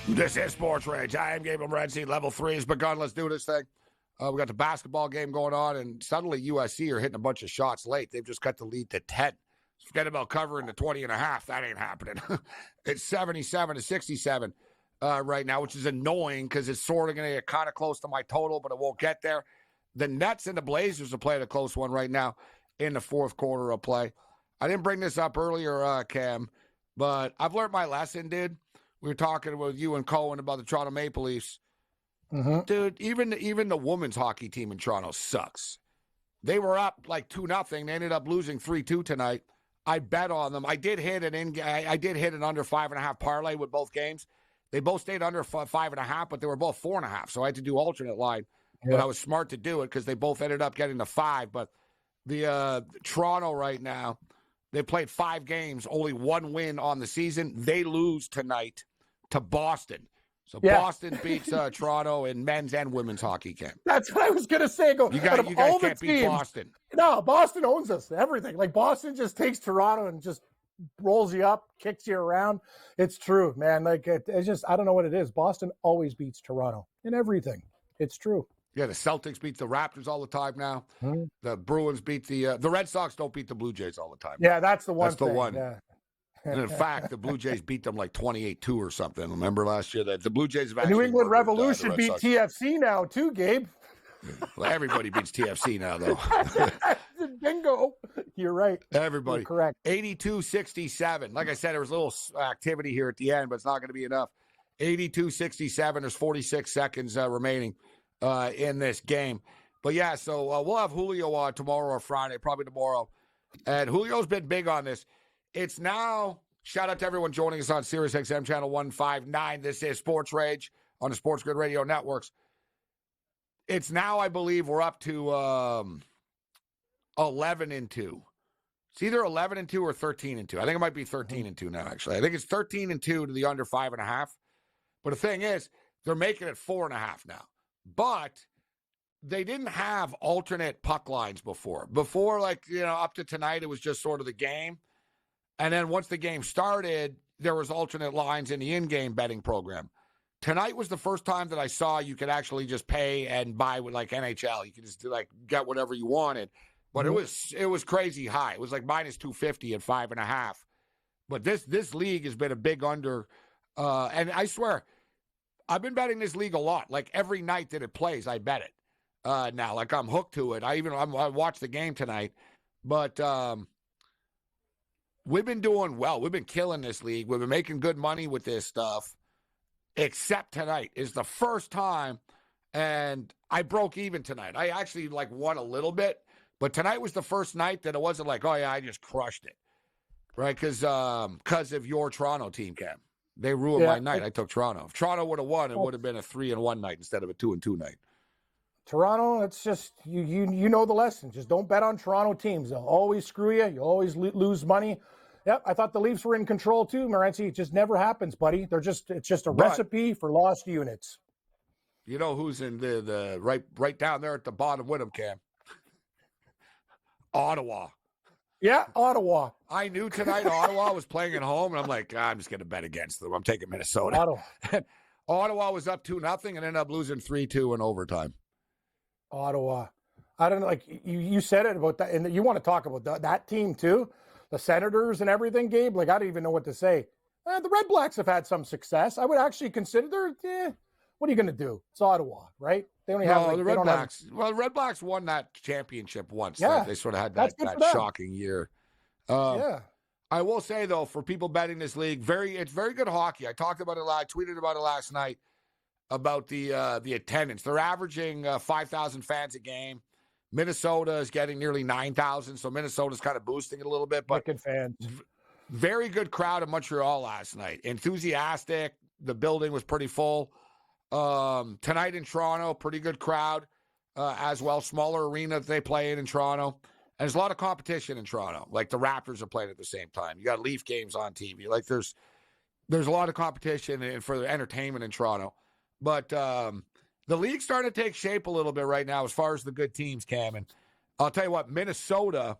This is SportsRage. I am Gabriel Morency. Level 3 has begun. Let's do this thing. We got the basketball game going on, and suddenly USC are hitting a bunch of shots late. They've just cut the lead to 10. Forget about covering the 20 and a half. That ain't happening. It's 77-67 right now, which is annoying because it's sort of going to get kind of close to my total, but it won't get there. The Nets and the Blazers are playing a close one right now in the fourth quarter of play. I didn't bring this up earlier, Cam, but I've learned my lesson, dude. We were talking with you and Cohen about the Toronto Maple Leafs. Mm-hmm. Dude, even the women's hockey team in Toronto sucks. They were up like 2-0. They ended up losing 3-2 tonight. I bet on them. I did hit an under 5.5 parlay with both games. They both stayed under 5.5, but they were both 4.5. So I had to do alternate line. Yeah. But I was smart to do it because they both ended up getting to 5. But the Toronto right now, they played 5 games, only 1 win on the season. They lose tonight to Boston. So yeah. Boston beats Toronto in men's and women's hockey camp. That's what I was going to say. You guys can't beat Boston. No, Boston owns us, everything. Like Boston just takes Toronto and just rolls you up, kicks you around. It's true, man. Like it's just, I don't know what it is. Boston always beats Toronto in everything. It's true. Yeah, the Celtics beat the Raptors all the time now. Mm-hmm. The Bruins beat the Red Sox don't beat the Blue Jays all the time. Yeah, that's the one. That's the one. Yeah. And in fact, the Blue Jays beat them like 28-2 or something. Remember last year that the Blue Jays have actually New England Revolution beat TFC now too, Gabe. Well, everybody beats TFC now, though. Bingo. You're right. Everybody. You're correct. 82-67. Like I said, there was a little activity here at the end, but it's not going to be enough. 82-67. There's 46 seconds remaining in this game. But yeah, so we'll have Julio on tomorrow or Friday, probably tomorrow. And Julio's been big on this. It's now, shout out to everyone joining us on Sirius XM Channel 159. This is SportsRage on the SportsGrid Radio Networks. It's now, I believe, we're up to 11-2. It's either 11-2 or 13-2. I think it might be 13-2 now, actually. I think it's 13-2 to the under 5.5. But the thing is, they're making it 4.5 now. But they didn't have alternate puck lines before. Before, like, up to tonight, it was just sort of the game. And then once the game started, there was alternate lines in the in-game betting program. Tonight was the first time that I saw you could actually just pay and buy with like NHL. You could just get whatever you wanted. But mm-hmm. it was crazy high. It was like minus 250 at 5.5. But this league has been a big under. And I swear, I've been betting this league a lot. Like every night that it plays, I bet it. Now, like I'm hooked to it. I watched the game tonight. But we've been doing well. We've been killing this league. We've been making good money with this stuff. Except tonight is the first time, and I broke even tonight. I actually won a little bit, but tonight was the first night that it wasn't like, oh yeah, I just crushed it, right? Because of your Toronto team, Cam, they ruined my night. I took Toronto. If Toronto would have won, it would have been a 3-1 night instead of a 2-2 night. Toronto, it's just you know the lesson. Just don't bet on Toronto teams. They'll always screw you. You always lose money. Yep, I thought the Leafs were in control too, Morency. It just never happens, buddy. It's just a recipe for lost units. You know who's in the right down there at the bottom with them, Cam? Ottawa. Yeah, Ottawa. I knew tonight Ottawa was playing at home, and I'm like, I'm just going to bet against them. I'm taking Minnesota. Ottawa was up 2-0 and ended up losing 3-2 in overtime. Ottawa. I don't know, like you said it about that, and you want to talk about that team too. The Senators and everything, Gabe, I don't even know what to say. The Red Blacks have had some success. I would actually consider what are you going to do? It's Ottawa, right? They only have the Red Blacks. Well, the Red Blacks won that championship once. Yeah, they sort of had that shocking year. Yeah. I will say, though, for people betting this league, it's very good hockey. I talked about it I tweeted about it last night about the attendance. They're averaging 5,000 fans a game. Minnesota is getting nearly 9,000, so Minnesota's kind of boosting it a little bit. But wicked fans. Very good crowd in Montreal last night. Enthusiastic. The building was pretty full. Tonight in Toronto, pretty good crowd as well. Smaller arena that they play in Toronto. And there's a lot of competition in Toronto. Like the Raptors are playing at the same time. You got Leaf games on TV. Like there's a lot of competition for the entertainment in Toronto. But the league's starting to take shape a little bit right now as far as the good teams, Cam. And I'll tell you what, Minnesota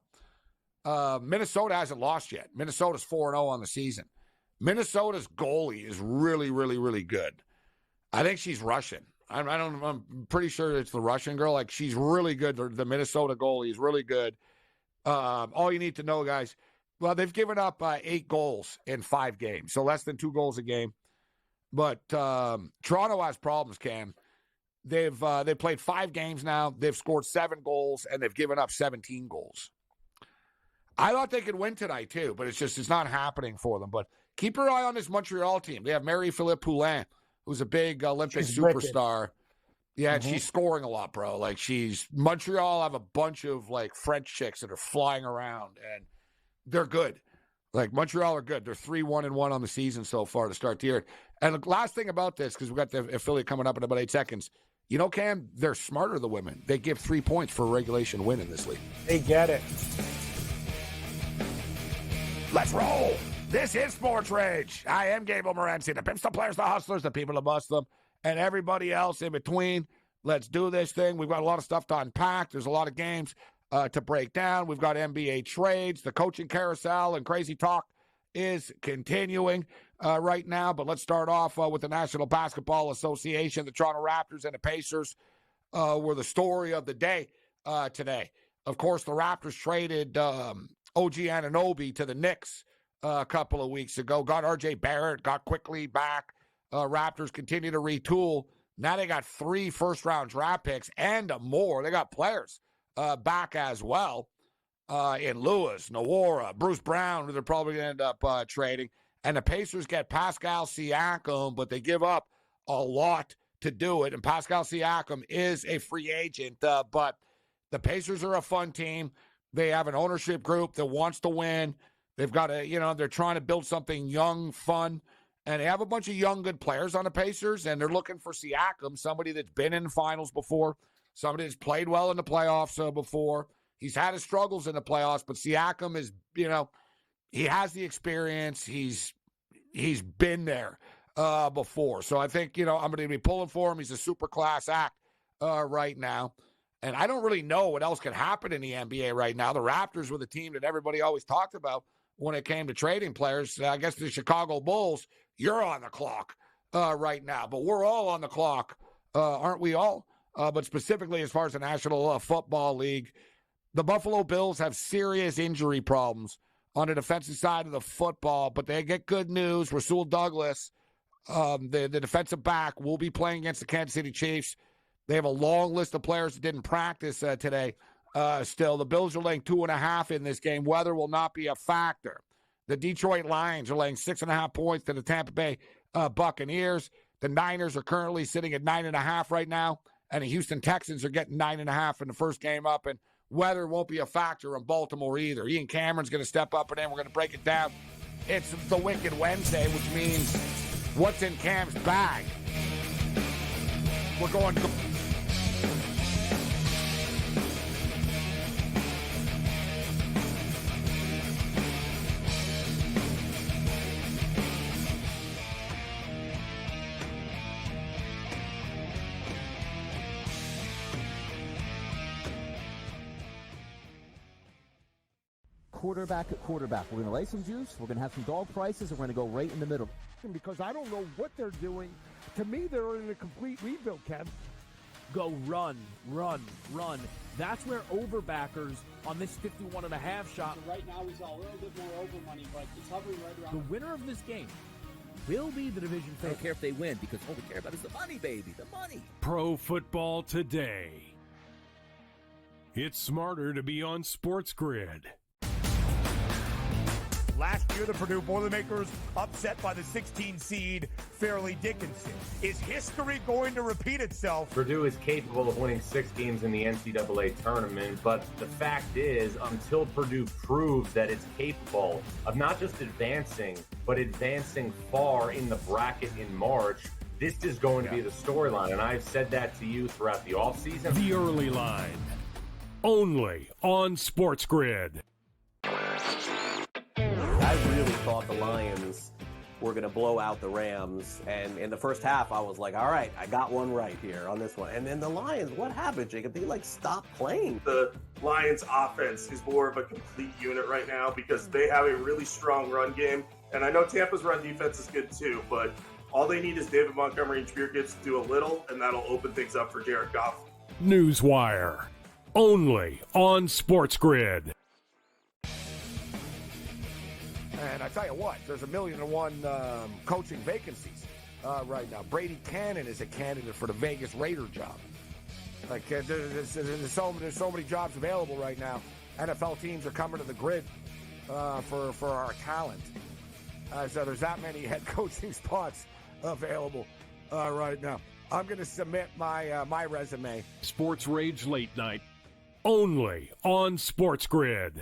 hasn't lost yet. Minnesota's 4-0 on the season. Minnesota's goalie is really, really, really good. I think she's Russian. I'm pretty sure it's the Russian girl. Like, she's really good. The Minnesota goalie is really good. All you need to know, guys, well, they've given up 8 goals in 5 games, so less than 2 goals a game. But Toronto has problems, Cam. They've played 5 games now. They've scored 7 goals, and they've given up 17 goals. I thought they could win tonight, too, but it's not happening for them. But keep your eye on this Montreal team. They have Marie-Philippe Poulin, who's a big Olympic superstar. Wicked. Yeah, and she's scoring a lot, bro. Like, Montreal have a bunch of, like, French chicks that are flying around, and they're good. Like, Montreal are good. They're 3-1-1 on the season so far to start the year. And the last thing about this, because we've got the affiliate coming up in about 8 seconds, you know, Cam, they're smarter, the women. They give 3 points for a regulation win in this league. They get it. Let's roll. This is Sports Rage. I am Gabriel Morency, the pimps, the players, the hustlers, the people that bust them, and everybody else in between. Let's do this thing. We've got a lot of stuff to unpack. There's a lot of games to break down. We've got NBA trades, the coaching carousel, and crazy talk is continuing right now. But let's start off with the National Basketball Association. The Toronto Raptors and the Pacers were the story of the day today. Of course, the Raptors traded OG Anunoby to the Knicks a couple of weeks ago. Got RJ Barrett, got quickly back. Raptors continue to retool. Now they got 3 first-round draft picks and more. They got players back as well in Lewis, Nwora, Bruce Brown, who they're probably going to end up trading. And the Pacers get Pascal Siakam, but they give up a lot to do it. And Pascal Siakam is a free agent, but the Pacers are a fun team. They have an ownership group that wants to win. They've got they're trying to build something young, fun, and they have a bunch of young, good players on the Pacers, and they're looking for Siakam, somebody that's been in finals before, somebody that's played well in the playoffs before. He's had his struggles in the playoffs, but Siakam is, he has the experience. He's been there before. So I think, I'm going to be pulling for him. He's a super class act right now. And I don't really know what else can happen in the NBA right now. The Raptors were the team that everybody always talked about when it came to trading players. I guess the Chicago Bulls, you're on the clock right now. But we're all on the clock, aren't we all? But specifically as far as the National Football League, the Buffalo Bills have serious injury problems on the defensive side of the football. But they get good news. Rasul Douglas, the defensive back, will be playing against the Kansas City Chiefs. They have a long list of players that didn't practice today. Still, the Bills are laying 2.5 in this game. Weather will not be a factor. The Detroit Lions are laying 6.5 points to the Tampa Bay Buccaneers. The Niners are currently sitting at 9.5 right now, and the Houston Texans are getting 9.5 in the first game up. And weather won't be a factor in Baltimore either. Ian Cameron's going to step up, and then we're going to break it down. It's the Wicked Wednesday, which means what's in Cam's bag. We're going. Quarterback at quarterback. We're going to lay some juice. We're going to have some dog prices. And we're going to go right in the middle. Because I don't know what they're doing. To me, they're in a complete rebuild, Kev. Go run, run, run. That's where overbackers on this 51.5 shot. Right now, he's a little bit more over money, but he's hovering right around. The winner of this game will be the division favorite. I don't care if they win, because all we care about is the money, baby, the money. Pro Football Today. It's smarter to be on SportsGrid. Last year, the Purdue Boilermakers upset by the 16 seed Fairleigh Dickinson. Is history going to repeat itself? Purdue is capable of winning 6 games in the NCAA tournament, but the fact is, until Purdue proves that it's capable of not just advancing, but advancing far in the bracket in March, this is going to be the storyline. And I've said that to you throughout the offseason. The Early Line, only on SportsGrid. I really thought the Lions were going to blow out the Rams. And in the first half, I was like, all right, I got one right here on this one. And then the Lions, what happened, Jacob? They, stopped playing. The Lions offense is more of a complete unit right now because they have a really strong run game And I know Tampa's run defense is good too, but all they need is David Montgomery and Jahmyr Gibbs to do a little, and that'll open things up for Jared Goff. Newswire, only on SportsGrid. And I tell you what, there's 1,000,001 coaching vacancies right now. Brady Cannon is a candidate for the Vegas Raider job. Like there's so many jobs available right now. NFL teams are coming to the grid for our talent. So there's that many head coaching spots available right now. I'm going to submit my resume. SportsRage Late Night, only on SportsGrid.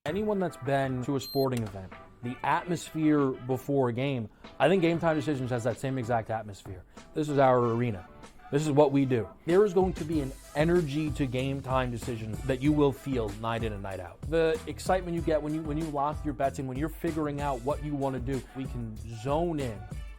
Anyone that's been to a sporting event, the atmosphere before a game, I think Game Time Decisions has that same exact atmosphere. This is our arena. This is what we do. There is going to be an energy to Game Time Decisions that you will feel night in and night out. The excitement you get when you lock your bets in, when you're figuring out what you want to do, we can zone in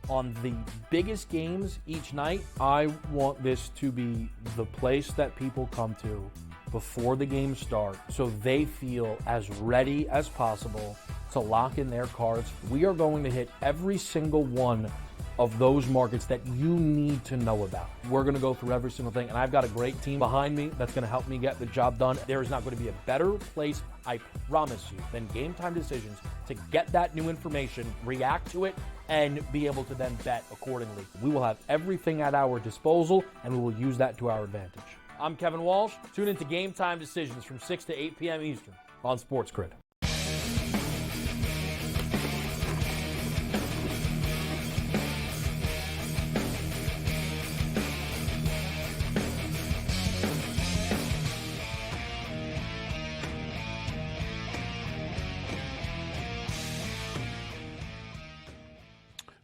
on the biggest games each night. I want this to be the place that people come to before the games start so they feel as ready as possible to lock in their cards. We are going to hit every single one of those markets that you need to know about. We're going to go through every single thing, and I've got a great team behind me that's going to help me get the job done. There is not going to be a better place, I promise you, than Game Time Decisions to get that new information, react to it, and be able to then bet accordingly. We will have everything at our disposal, and we will use that to our advantage. I'm Kevin Walsh. Tune into Game Time Decisions from 6 to 8 p.m. Eastern on SportsGrid.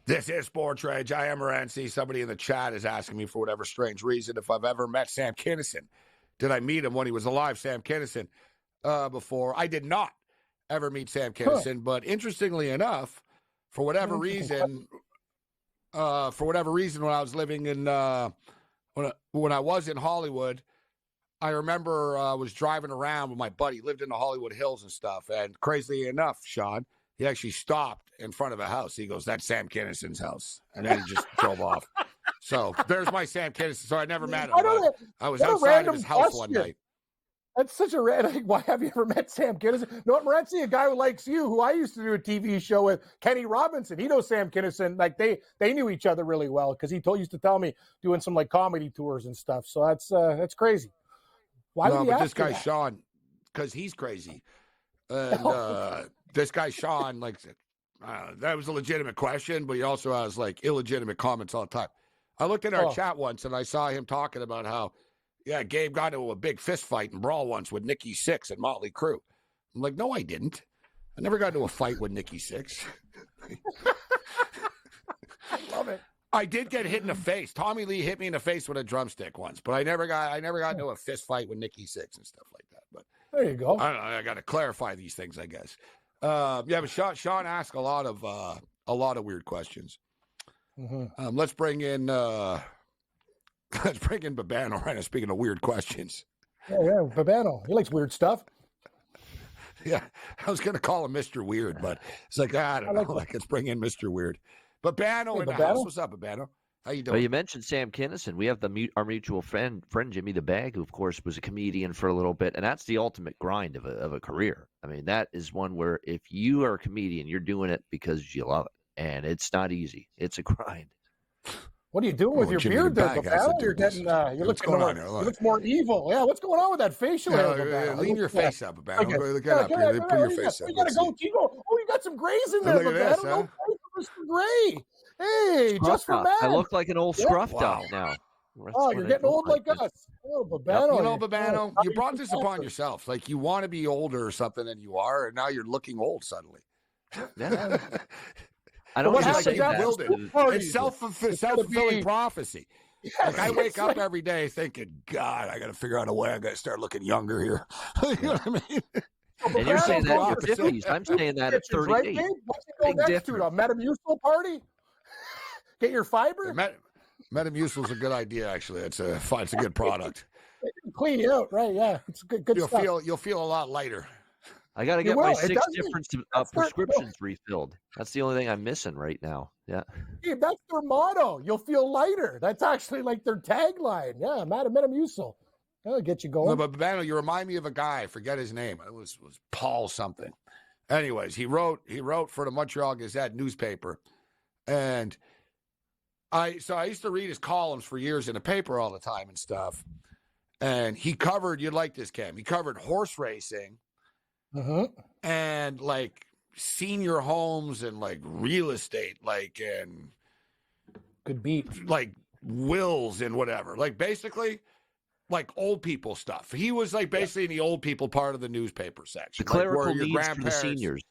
This is SportsRage. I am Morency. Somebody in the chat is asking me for whatever strange reason if I've ever met Sam Kinison. Did I meet him when he was alive, Sam Kinison, before? I did not ever meet Sam Kinison, but interestingly enough, for whatever reason, when I was living in when I was in Hollywood, I remember I was driving around with my buddy. He lived in the Hollywood Hills and stuff, and crazily enough, Sean, he actually stopped in front of a house. He goes, "That's Sam Kinison's house," and then he just drove off. So there's my Sam Kinison. So I never met him. I was outside of his house one night. That's such a random. Why have you ever met Sam Kinison? No, Morency, a guy who likes you, who I used to do a TV show with, Kenny Robinson. He knows Sam Kinison. Like they knew each other really well because he used to tell me doing some like comedy tours and stuff. So that's crazy. Why? No, but this guy Sean, because he's crazy, and this guy Sean, like, that was a legitimate question, but he also has like illegitimate comments all the time. I looked at our chat once and I saw him talking about how, Gabe got into a big fist fight and brawl once with Nikki Sixx and Motley Crue. I'm like, no, I didn't. I never got into a fight with Nikki Sixx. I love it. I did get hit in the face. Tommy Lee hit me in the face with a drumstick once, but I never got into a fist fight with Nikki Sixx and stuff like that. But there you go. I don't know. I got to clarify these things, I guess. But Sean asked a lot of weird questions. Mm-hmm. Let's bring in Babano right now. Speaking of weird questions. Yeah, Babano. He likes weird stuff. Yeah, I was going to call him Mr. Weird, but it's like, I don't know. Let's bring in Mr. Weird. Babano in the house. What's up, Babano? How you doing? Well, you mentioned Sam Kinison. We have our mutual friend Jimmy the Bag, who, of course, was a comedian for a little bit, and that's the ultimate grind of a career. I mean, that is one where if you are a comedian, you're doing it because you love it, and it's not easy. It's a grind. What are you doing with your beard there, Babano? You're getting you look more evil. Yeah, what's going on with that facial hair, Babano? Lean your face up, Babano. Okay. Look up here. Put your face up. You got to go. Oh, you got some grays in there, Babano. No face for Mr. Gray. Hey, just for Matt. I look like an old scruff top now. You're getting old like us. Oh, Babano. Babano, you brought this upon yourself. Like you want to be older or something than you are, and now you're looking old suddenly. Yeah. I don't want to say that. It's self-fulfilling prophecy. Like I wake up every day thinking, God, I got to figure out a way. I got to start looking younger here. You know what I mean? And you're saying that in your 50s. I'm saying that at 38. What's it go next to? A Metamucil party? Get your fiber? Metamucil is a good idea, actually. It's a good product. Clean you out, right? Yeah, it's good you'll stuff. You'll feel a lot lighter. I got to You get my will. It 6 doesn't. different That's their- prescriptions refilled. That's the only thing I'm missing right now. Yeah. Gabe, that's their motto. You'll feel lighter. That's actually like their tagline. Yeah, Metamucil. That'll get you No, going. but Bano, you remind me of a guy. I forget his name. It was Paul something. Anyways, he wrote for the Montreal Gazette newspaper, and I used to read his columns for years in the paper all the time and stuff. And he covered, you'd like this, Cam. He covered horse racing, and like senior homes and like real estate, like and good beat, like wills and whatever. Like basically, like old people stuff. He was like basically in the old people part of the newspaper section. The clerical like where your needs for the grandparents- seniors.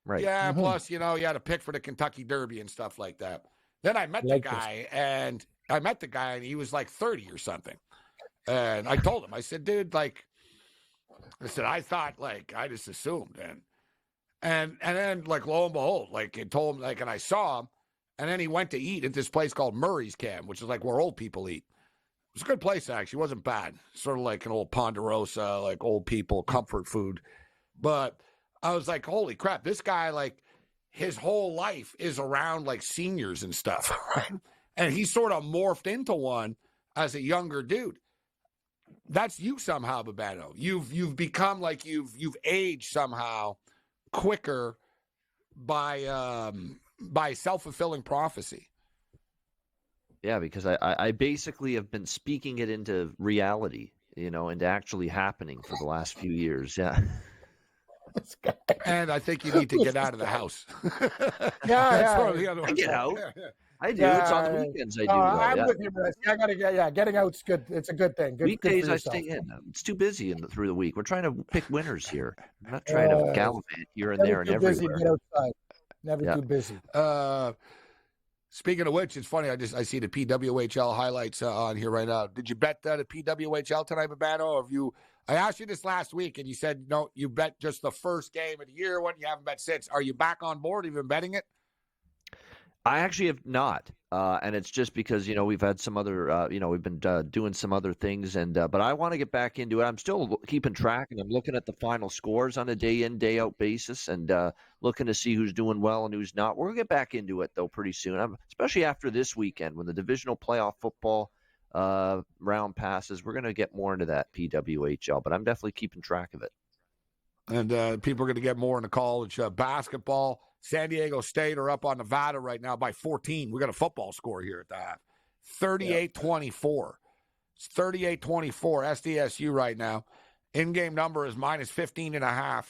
Right. Yeah, plus, you know, you had to pick for the Kentucky Derby and stuff like that. Then I met the guy, and he was like 30 or something. And I told him, I said, dude, like, I thought, like, I just assumed. And then, like, lo and behold, like, it told him, like, and I saw him, and then he went to eat at this place called Murray's Cam, which is like where old people eat. It was a good place, actually. It wasn't bad. Sort of like an old Ponderosa, like old people, comfort food. But I was like, holy crap, this guy, like, his whole life is around, like, seniors and stuff, right? And he sort of morphed into one as a younger dude. That's you somehow, Babano. You've become like you've aged somehow quicker by self-fulfilling prophecy. Yeah, because I basically have been speaking it into reality, you know, into actually happening for the last few years. Yeah. And I think you need to get out of the house. I get out. I do. It's on the weekends I do. I'm with you, Chris. I gotta get. Getting out's good. It's a good thing. Good, Weekdays good I stay in. It's too busy through the week. We're trying to pick winners here. I'm not trying to gallivant here and there and too busy everywhere. to get outside. Never too busy. Speaking of which, it's funny. I see the PWHL highlights on here right now. Did you bet the PWHL tonight, Babano? Or have you? I asked you this last week, and you said no. You bet just the first game of the year. What you haven't bet since? Are you back on board? Have you been betting it? I actually have not, and it's just because we've had some other, we've been doing some other things, and but I want to get back into it. I'm still keeping track, and I'm looking at the final scores on a day in, day out basis, and looking to see who's doing well and who's not. We're gonna get back into it though pretty soon, especially after this weekend when the divisional playoff football round passes. We're gonna get more into that PWHL, but I'm definitely keeping track of it. And people are going to get more into college basketball. San Diego State are up on Nevada right now by 14. We got a football score here at the half. 38-24. It's 38-24 SDSU right now. In-game number is minus 15.5.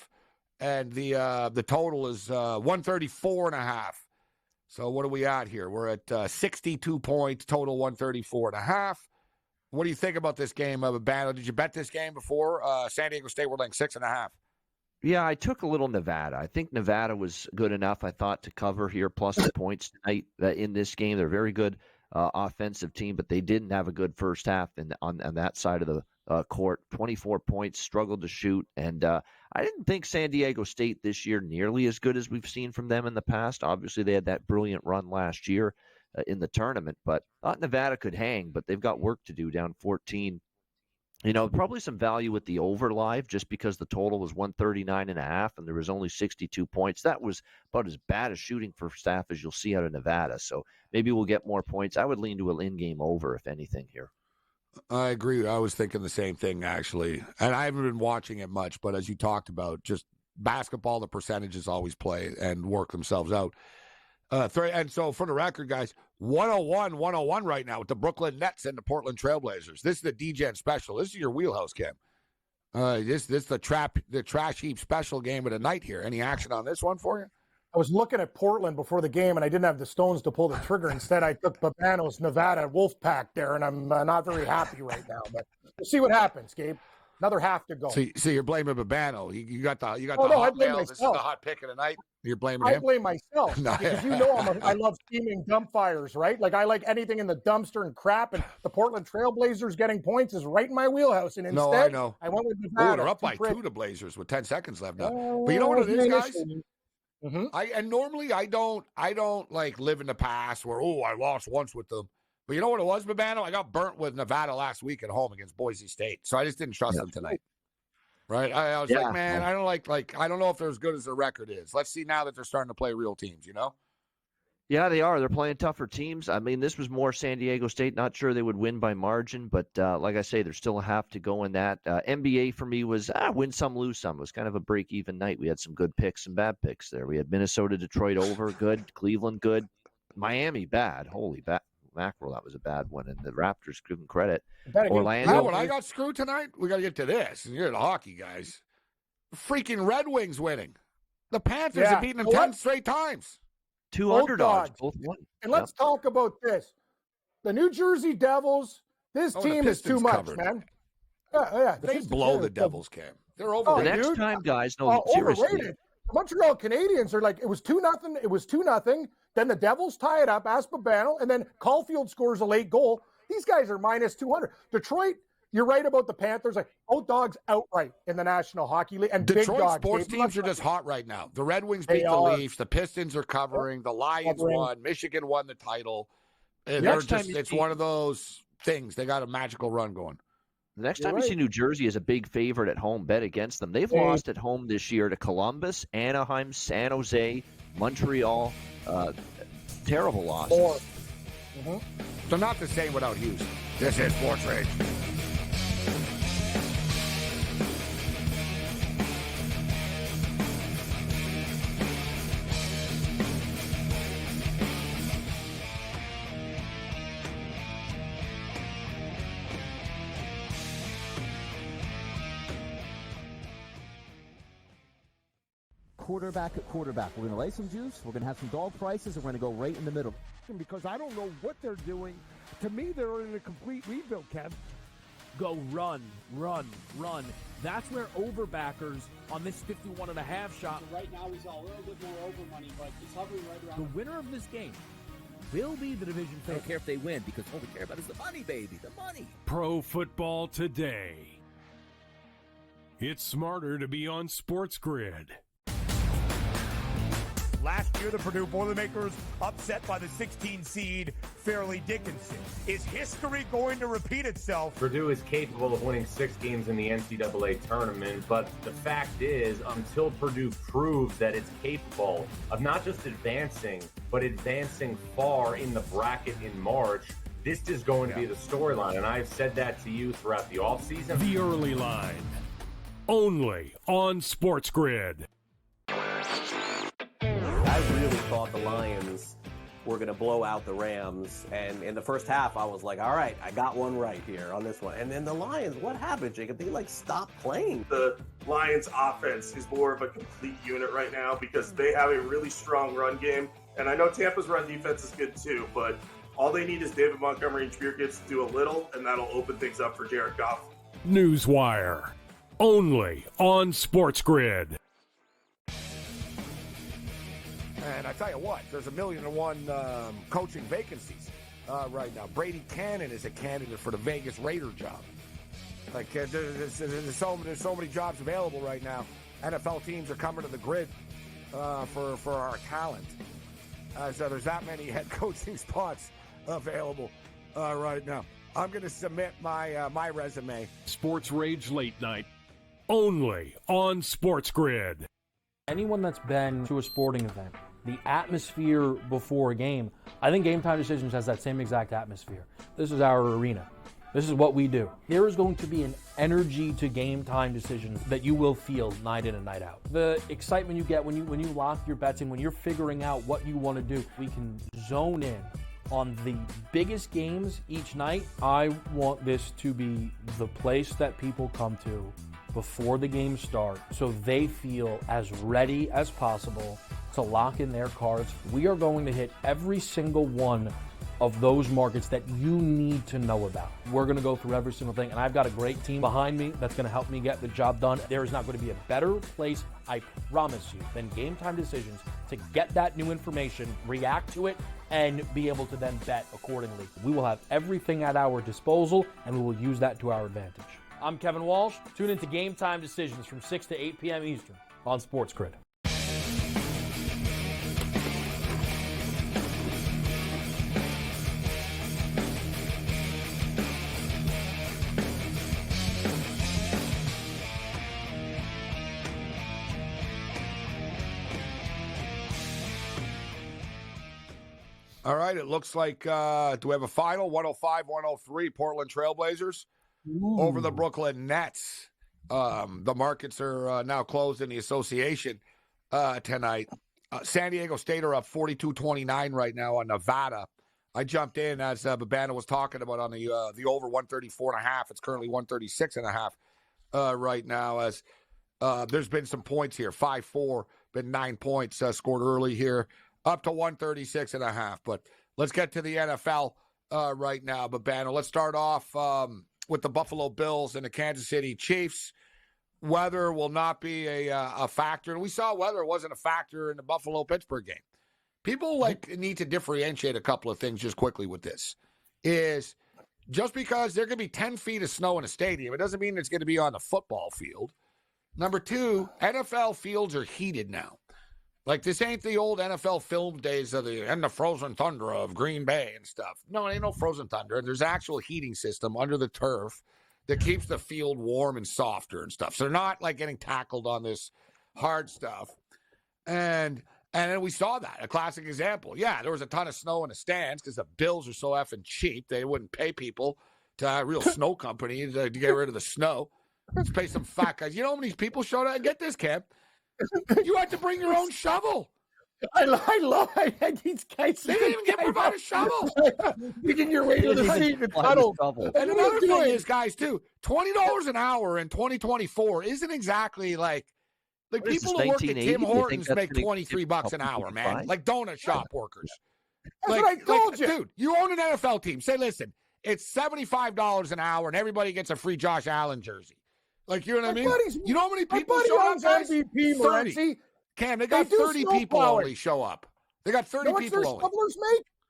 And the total is 134.5. So what are we at here? We're at 62 points, total 134.5. What do you think about this game, Babano? Did you bet this game before? San Diego State were like 6.5. Yeah, I took a little Nevada. I think Nevada was good enough, I thought, to cover here, plus the points tonight in this game. They're a very good offensive team, but they didn't have a good first half on that side of the court. 24 points, struggled to shoot. And I didn't think San Diego State this year nearly as good as we've seen from them in the past. Obviously, they had that brilliant run last year in the tournament, but thought Nevada could hang, but they've got work to do down 14. Probably some value with the over live just because the total was 139.5 and there was only 62 points. That was about as bad a shooting for staff as you'll see out of Nevada. So maybe we'll get more points. I would lean to an in-game over, if anything, here. I agree. I was thinking the same thing, actually. And I haven't been watching it much, but as you talked about, just basketball, the percentages always play and work themselves out. And so for the record, guys, 101 right now with the Brooklyn Nets and the Portland Trailblazers. This is the DGen special. This is your wheelhouse, Cam. This the trash heap special game of the night here. Any action on this one for you? I was looking at Portland before the game, and I didn't have the stones to pull the trigger. Instead, I took Babano's Nevada Wolfpack there, and I'm not very happy right now. But we'll see what happens, Gabe. Another half to go. So you're blaming Babano. You got the no, hot I blame mail. myself. This is the hot pick of the night. You're blaming him? I blame myself No. because I love steaming dump fires, right? Like I like anything in the dumpster and crap, and the Portland Trailblazers getting points is right in my wheelhouse. And instead, I know. I went with Nevada. They're up by 2 to Blazers with 10 seconds left now. But you know what it is, guys? Mm-hmm. Normally I don't like live in the past where I lost once with them. But you know what it was, Babano? I got burnt with Nevada last week at home against Boise State, so I just didn't trust them tonight. right? I was Yeah. like, man, I don't I don't know if they're as good as their record is. Let's see now that they're starting to play real teams, you know? Yeah, they are. They're playing tougher teams. I mean, this was more San Diego State. Not sure they would win by margin, but like I say, there's still a half to go in that. NBA for me was win some, lose some. It was kind of a break-even night. We had some good picks and bad picks there. We had Minnesota, Detroit over, good. Cleveland, good. Miami, bad. Holy mackerel, that was a bad one. And the Raptors, give them credit. Orlando. When I got screwed tonight, we got to get to this. You're the hockey guys. Freaking Red Wings winning. The Panthers have beaten them 10 straight times. 2 underdogs, both won. And let's talk about this. The New Jersey Devils, this team is too much, man. Yeah. They blow the Devils, Cam. They're over. The next time, guys, no, seriously. Overrated. The Montreal Canadiens are like, it was 2-0. It was 2-0. Then the Devils tie it up, Aspabanel, and then Caulfield scores a late goal. These guys are minus 200. Detroit, you're right about the Panthers. Like, both dogs outright in the National Hockey League. And Detroit big dogs. sports teams are just hot right now. The Red Wings beat the Leafs. The Pistons are covering. The Lions won. Michigan won the title. It's one of those things. They got a magical run going. The next time you see New Jersey as a big favorite at home, bet against them. They've lost at home this year to Columbus, Anaheim, San Jose, Montreal. Terrible losses. They're not the same without Houston. This is SportsRage. Quarterback at quarterback. We're going to lay some juice. We're going to have some dog prices, and we're going to go right in the middle. Because I don't know what they're doing. To me, they're in a complete rebuild, Kev. Go run. That's where overbackers on this 51.5 shot. So right now he's a little bit more over money, but he's hovering right around. The winner of this game will be the division I don't favorite. care if they win because all we care about is the money, baby. The money. Pro Football Today. It's smarter to be on SportsGrid. Last year, the Purdue Boilermakers upset by the 16 seed Fairleigh Dickinson. Is history going to repeat itself? Purdue is capable of winning 6 games in the NCAA tournament, but the fact is, until Purdue proves that it's capable of not just advancing, but advancing far in the bracket in March, this is going to be the storyline. And I've said that to you throughout the offseason. The Early Line. Only on SportsGrid. I really thought the Lions were going to blow out the Rams. And in the first half, I was like, all right, I got one right here on this one. And then the Lions, what happened, Jacob? They, stopped playing. The Lions offense is more of a complete unit right now because they have a really strong run game. And I know Tampa's run defense is good too, but all they need is David Montgomery and Spearkids to do a little, and that'll open things up for Jared Goff. Newswire. Only on SportsGrid. And I tell you what, there's 1,000,001 coaching vacancies right now. Brady Cannon is a candidate for the Vegas Raider job. There's so many jobs available right now. NFL teams are coming to the grid for our talent. So there's that many head coaching spots available right now. I'm going to submit my resume. SportsRage Late Night. Only on SportsGrid. Anyone that's been to a sporting event, the atmosphere before a game, I think Game Time Decisions has that same exact atmosphere. This is our arena. This is what we do. There is going to be an energy to Game Time Decisions that you will feel night in and night out. The excitement you get when you lock your bets in, when you're figuring out what you want to do, we can zone in on the biggest games each night. I want this to be the place that people come to before the games start so they feel as ready as possible to lock in their cards. We are going to hit every single one of those markets that you need to know about. We're going to go through every single thing, and I've got a great team behind me that's going to help me get the job done. There is not going to be a better place, I promise you, than Game Time Decisions to get that new information, react to it, and be able to then bet accordingly. We will have everything at our disposal, and we will use that to our advantage. I'm Kevin Walsh. Tune into Game Time Decisions from 6 to 8 p.m. Eastern on SportsGrid. All right, it looks like, do we have a final? 105-103, Portland Trailblazers over the Brooklyn Nets. The markets are now closed in the association tonight. San Diego State are up 42-29 right now on Nevada. I jumped in as Babana was talking about on the over 134.5. It's currently 136.5 right now as there's been some points here. 5-4, been 9 points scored early here. Up to 136.5. But let's get to the NFL right now, Babano. Let's start off with the Buffalo Bills and the Kansas City Chiefs. Weather will not be a factor. And we saw weather wasn't a factor in the Buffalo-Pittsburgh game. People need to differentiate a couple of things just quickly with this. Is just because there could be 10 feet of snow in a stadium, it doesn't mean it's going to be on the football field. Number two, NFL fields are heated now. Like, this ain't the old NFL film days of the frozen tundra of Green Bay and stuff. No, it ain't no frozen tundra. There's actual heating system under the turf that keeps the field warm and softer and stuff. So they're not, like, getting tackled on this hard stuff. And then we saw that, a classic example. Yeah, there was a ton of snow in the stands because the Bills are so effing cheap. They wouldn't pay people to a real snow company to get rid of the snow. Let's pay some fat guys. You know how many people showed up? Get this, Cam. You had to bring your own shovel. I love these guys. They didn't even get provide a shovel. Making your way to the seat and tunnel. And another thing is, guys, too, $20 an hour in 2024 isn't exactly like people who work at Tim Hortons make $23 an hour, man. Like donut shop workers. That's what I told you. Dude, you own an NFL team. Say, listen, it's $75 an hour and everybody gets a free Josh Allen jersey. Like, you know what I mean? You know how many people show up, guys? MVP, 30. Cam, they got 30 people only show up. They got 30 people only.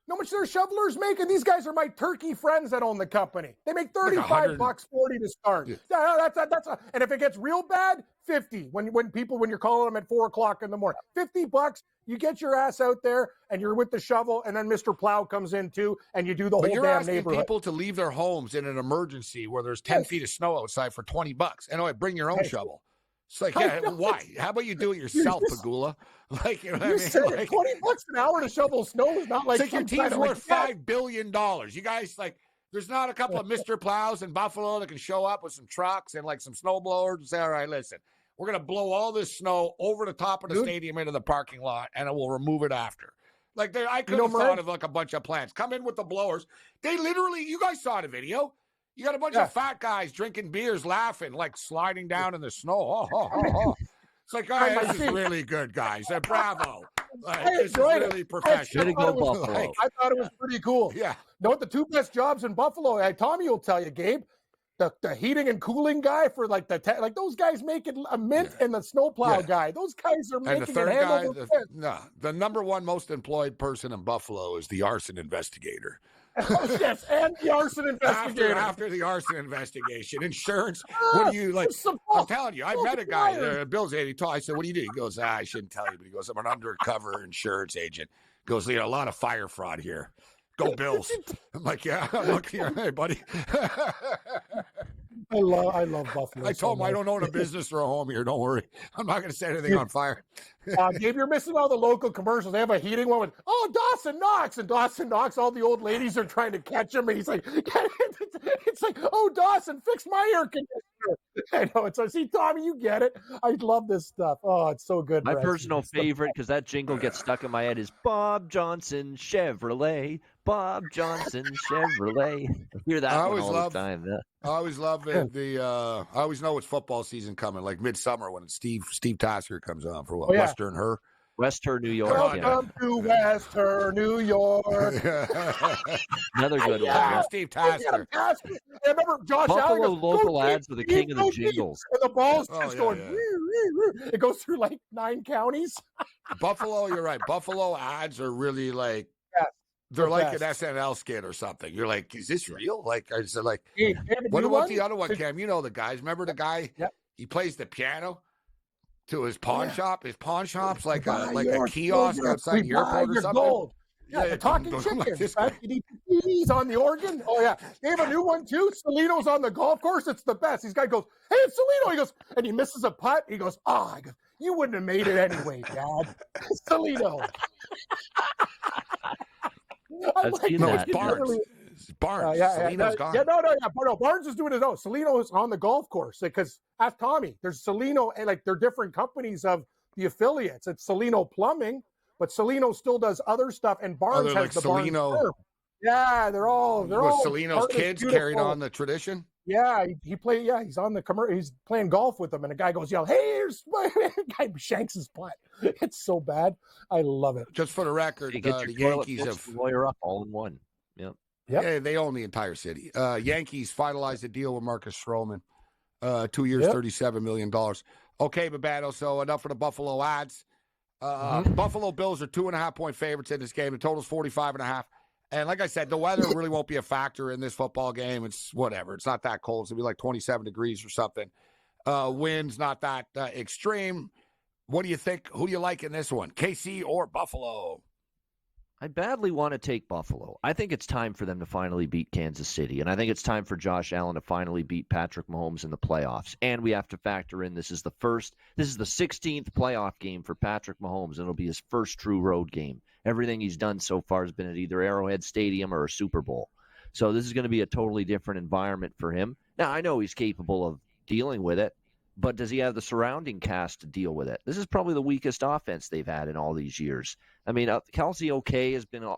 How much their shovelers make? And these guys are my turkey friends that own the company. They make $35, $40 to start. Yeah, that's and if it gets real bad, 50. When you're calling them at 4:00 in the morning, $50. You get your ass out there and you're with the shovel, and then Mr. Plow comes in too, and you do the whole damn neighborhood. But you're asking people to leave their homes in an emergency where there's 10 feet of snow outside for $20. Anyway, bring your own shovel. It's like, yeah, why? How about you do it yourself, Pagula? Like, you know what I mean? Like, $20 an hour to shovel snow is not like. It's like your team's worth $5 billion. You guys, like, there's not a couple of Mr. Plows in Buffalo that can show up with some trucks and like some snow blowers and say, all right, listen, we're going to blow all this snow over the top of the stadium into the parking lot, and it will remove it after. Like, I could have thought of like a bunch of plans. Come in with the blowers. They literally, you guys saw the video. You got a bunch of fat guys drinking beers, laughing, like sliding down in the snow. It's like, all right, this is really good, guys. Bravo. Like, this is really professional. I thought it was pretty cool. Yeah. You know what? The two best jobs in Buffalo, Tommy will tell you, Gabe, the heating and cooling guy for like those guys making a mint and the snowplow guy. Those guys are making the third it guy, handle the number one most employed person in Buffalo is the arson investigator. Oh, yes, and the arson investigator. After the arson investigation, insurance. What do you like? I'm telling you, I met a guy. Bill's 80 tall. I said, "What do you do?" He goes, "I shouldn't tell you," but he goes, "I'm an undercover insurance agent." He goes, "You know, a lot of fire fraud here. Go Bills." I'm like, "Yeah, look here, hey, buddy." I love Buffalo. I told him I don't own a business or a home here. Don't worry. I'm not going to set anything on fire. Gabe, you're missing all the local commercials. They have a heating one with, Dawson Knox. And Dawson Knox, all the old ladies are trying to catch him. And he's like, it's like, Dawson, fix my air conditioner. I know. It's like, see, Tommy, you get it. I love this stuff. Oh, it's so good. My personal favorite, because that jingle gets stuck in my head, is Bob Johnson Chevrolet. Bob Johnson Chevrolet. I hear that one all the time. Yeah. I always love it. I always know it's football season coming, like midsummer when Steve Tasker comes on for Western Her. Western New York. Welcome to Western New York. Another good one. Steve Tasker. I remember Josh Buffalo Allen local ads are the king of the jingles. And the ball's just going. It goes through like 9 counties. Buffalo, you're right. Buffalo ads are really like. They're like an SNL skit or something. You're like, is this real? Like, is it like, what about the other one, Cam? You know the guys. Remember the guy? Yep. He plays the piano to his pawn shop. His pawn shop's like a kiosk outside the airport or something. Gold. Yeah, the talking chickens. Right? He's on the organ. Oh, yeah. They have a new one, too. Salino's on the golf course. It's the best. This guy goes, hey, it's Salino. He goes, and he misses a putt. He goes, you wouldn't have made it anyway, Dad. Salino. I've seen No, that. it's Barnes. It's Barnes. Salino's gone. No, Barnes is doing his own. Salino is on the golf course because ask Tommy. There's Salino and like they're different companies of the affiliates. It's Salino Plumbing, but Salino still does other stuff, and Barnes has like the Salino. Barnes firm. Yeah, they're all Salino's kids carried on the tradition. Yeah, he played. Yeah, he's on the commercial. He's playing golf with them, and a guy goes, "Yell, hey, here's my guy shanks his putt." It's so bad. I love it. Just for the record, the Yankees have lawyer up all in one. Yep. Yeah, they own the entire city. Yankees finalized a deal with Marcus Stroman, 2 years, $37 million. Okay, Babano. So enough for the Buffalo ads. Buffalo Bills are 2.5-point favorites in this game. The total's 45.5. And like I said, the weather really won't be a factor in this football game. It's whatever. It's not that cold. It's going to be like 27 degrees or something. Wind's not that extreme. What do you think? Who do you like in this one? KC or Buffalo? I badly want to take Buffalo. I think it's time for them to finally beat Kansas City. And I think it's time for Josh Allen to finally beat Patrick Mahomes in the playoffs. And we have to factor in this is the 16th playoff game for Patrick Mahomes, and it'll be his first true road game. Everything he's done so far has been at either Arrowhead Stadium or a Super Bowl. So this is going to be a totally different environment for him. Now, I know he's capable of dealing with it, but does he have the surrounding cast to deal with it? This is probably the weakest offense they've had in all these years. I mean, Kelsey has been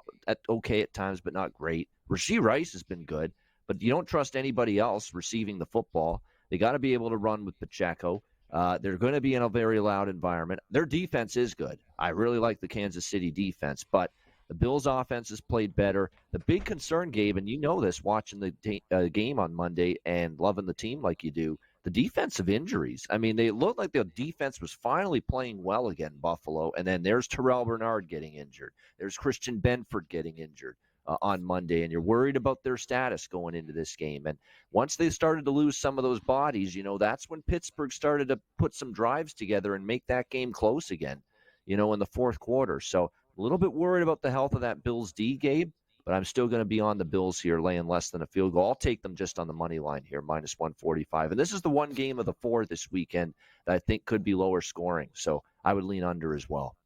okay at times, but not great. Rashee Rice has been good, but you don't trust anybody else receiving the football. They got to be able to run with Pacheco. They're going to be in a very loud environment. Their defense is good. I really like the Kansas City defense, but the Bills' offense has played better. The big concern, Gabe, and you know this watching the game on Monday and loving the team like you do, the defensive injuries. I mean, they looked like the defense was finally playing well again, Buffalo, and then there's Terrell Bernard getting injured. There's Christian Benford getting injured on Monday, and you're worried about their status going into this game. And once they started to lose some of those bodies, that's when Pittsburgh started to put some drives together and make that game close again, in the fourth quarter. So a little bit worried about the health of that Bills D, Gabe, but I'm still going to be on the Bills here, laying less than a field goal. I'll take them just on the money line here, minus 145. And this is the one game of the four this weekend that I think could be lower scoring. So I would lean under as well.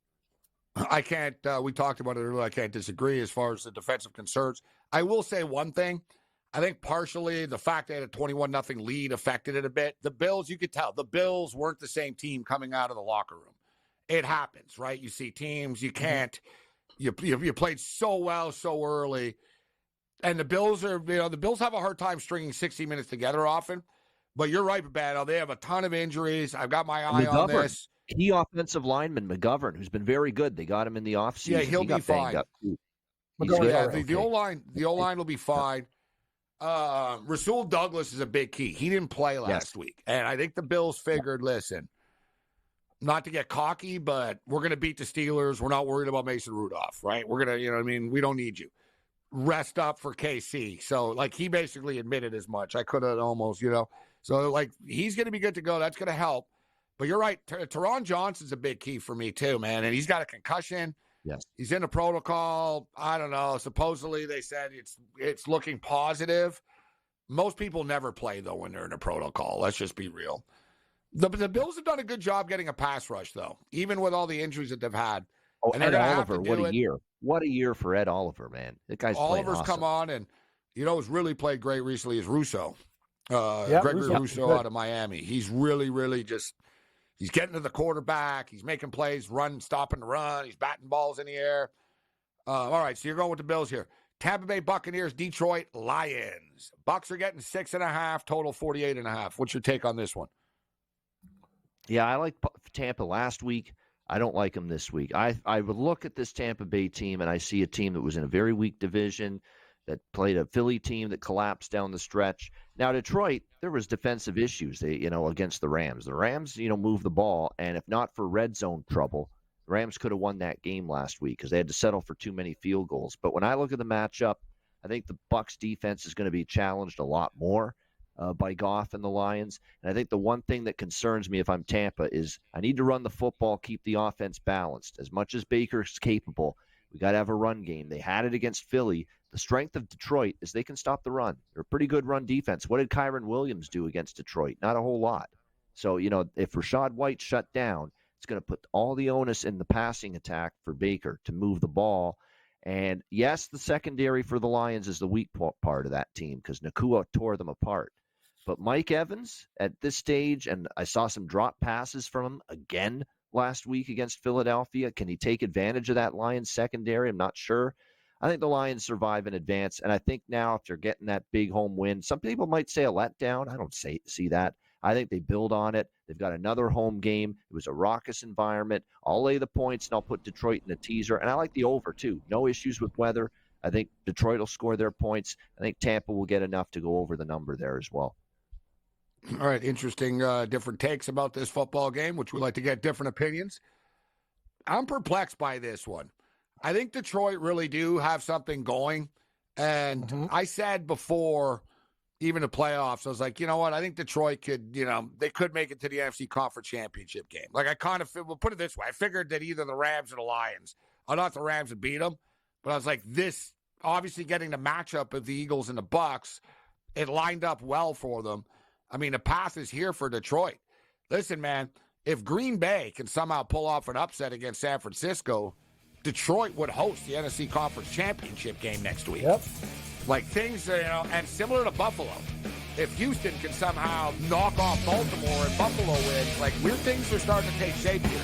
I can't, we talked about it earlier, I can't disagree as far as the defensive concerns. I will say one thing. I think partially the fact they had a 21-0 lead affected it a bit. The Bills, you could tell, the Bills weren't the same team coming out of the locker room. It happens, right? You see teams, you can't, you played so well so early. And the Bills the Bills have a hard time stringing 60 minutes together often. But you're right, Babano. They have a ton of injuries. I've got my eye on this. Key offensive lineman McGovern, who's been very good. They got him in the offseason. Yeah, he'll be fine. The O-line will be fine. Rasul Douglas is a big key. He didn't play last week. And I think the Bills figured, listen, not to get cocky, but we're going to beat the Steelers. We're not worried about Mason Rudolph, right? We're going to, we don't need you. Rest up for KC. So, he basically admitted as much. I could have almost, So, he's going to be good to go. That's going to help. But you're right. Teron Johnson's a big key for me, too, man. And he's got a concussion. Yes. He's in a protocol. I don't know. Supposedly, they said it's looking positive. Most people never play, though, when they're in a protocol. Let's just be real. The Bills have done a good job getting a pass rush, though, even with all the injuries that they've had. Oh, and Ed Oliver, what a year. What a year for Ed Oliver, man. That guy's Oliver's awesome. come on, and who's really played great recently is Russo. Gregory Russo out of Miami. He's really, really just – he's getting to the quarterback. He's making plays, stopping the run. He's batting balls in the air. All right, so you're going with the Bills here. Tampa Bay Buccaneers, Detroit Lions. Bucs are getting 6.5, total 48.5. What's your take on this one? Yeah, I like Tampa last week. I don't like them this week. I would look at this Tampa Bay team, and I see a team that was in a very weak division, that played a Philly team that collapsed down the stretch. Now, Detroit, there was defensive issues, against the Rams. The Rams, moved the ball, and if not for red zone trouble, the Rams could have won that game last week because they had to settle for too many field goals. But when I look at the matchup, I think the Bucs defense is going to be challenged a lot more by Goff and the Lions. And I think the one thing that concerns me if I'm Tampa is I need to run the football, keep the offense balanced. As much as Baker's capable, we got to have a run game. They had it against Philly. The strength of Detroit is they can stop the run. They're a pretty good run defense. What did Kyron Williams do against Detroit? Not a whole lot. So, if Rachaad White shut down, it's going to put all the onus in the passing attack for Baker to move the ball. And yes, the secondary for the Lions is the weak part of that team because Nakua tore them apart. But Mike Evans at this stage, and I saw some drop passes from him again last week against Philadelphia. Can he take advantage of that Lions secondary? I'm not sure. I think the Lions survive and advance. And I think now if they're getting that big home win, some people might say a letdown. I don't see that. I think they build on it. They've got another home game. It was a raucous environment. I'll lay the points, and I'll put Detroit in the teaser. And I like the over, too. No issues with weather. I think Detroit will score their points. I think Tampa will get enough to go over the number there as well. All right, interesting different takes about this football game, which we like to get different opinions. I'm perplexed by this one. I think Detroit really do have something going. And I said before, even the playoffs, I was like, you know what? I think Detroit could, they could make it to the NFC Conference Championship game. Like, I kind of, we'll put it this way. I figured that either the Rams or the Lions, I thought the Rams would beat them. But I was like, this, obviously getting the matchup of the Eagles and the Bucks, it lined up well for them. I mean, the path is here for Detroit. Listen, man, if Green Bay can somehow pull off an upset against San Francisco, Detroit would host the NFC Conference Championship game next week. Yep. Like things, and similar to Buffalo. If Houston can somehow knock off Baltimore and Buffalo wins, like weird things are starting to take shape here.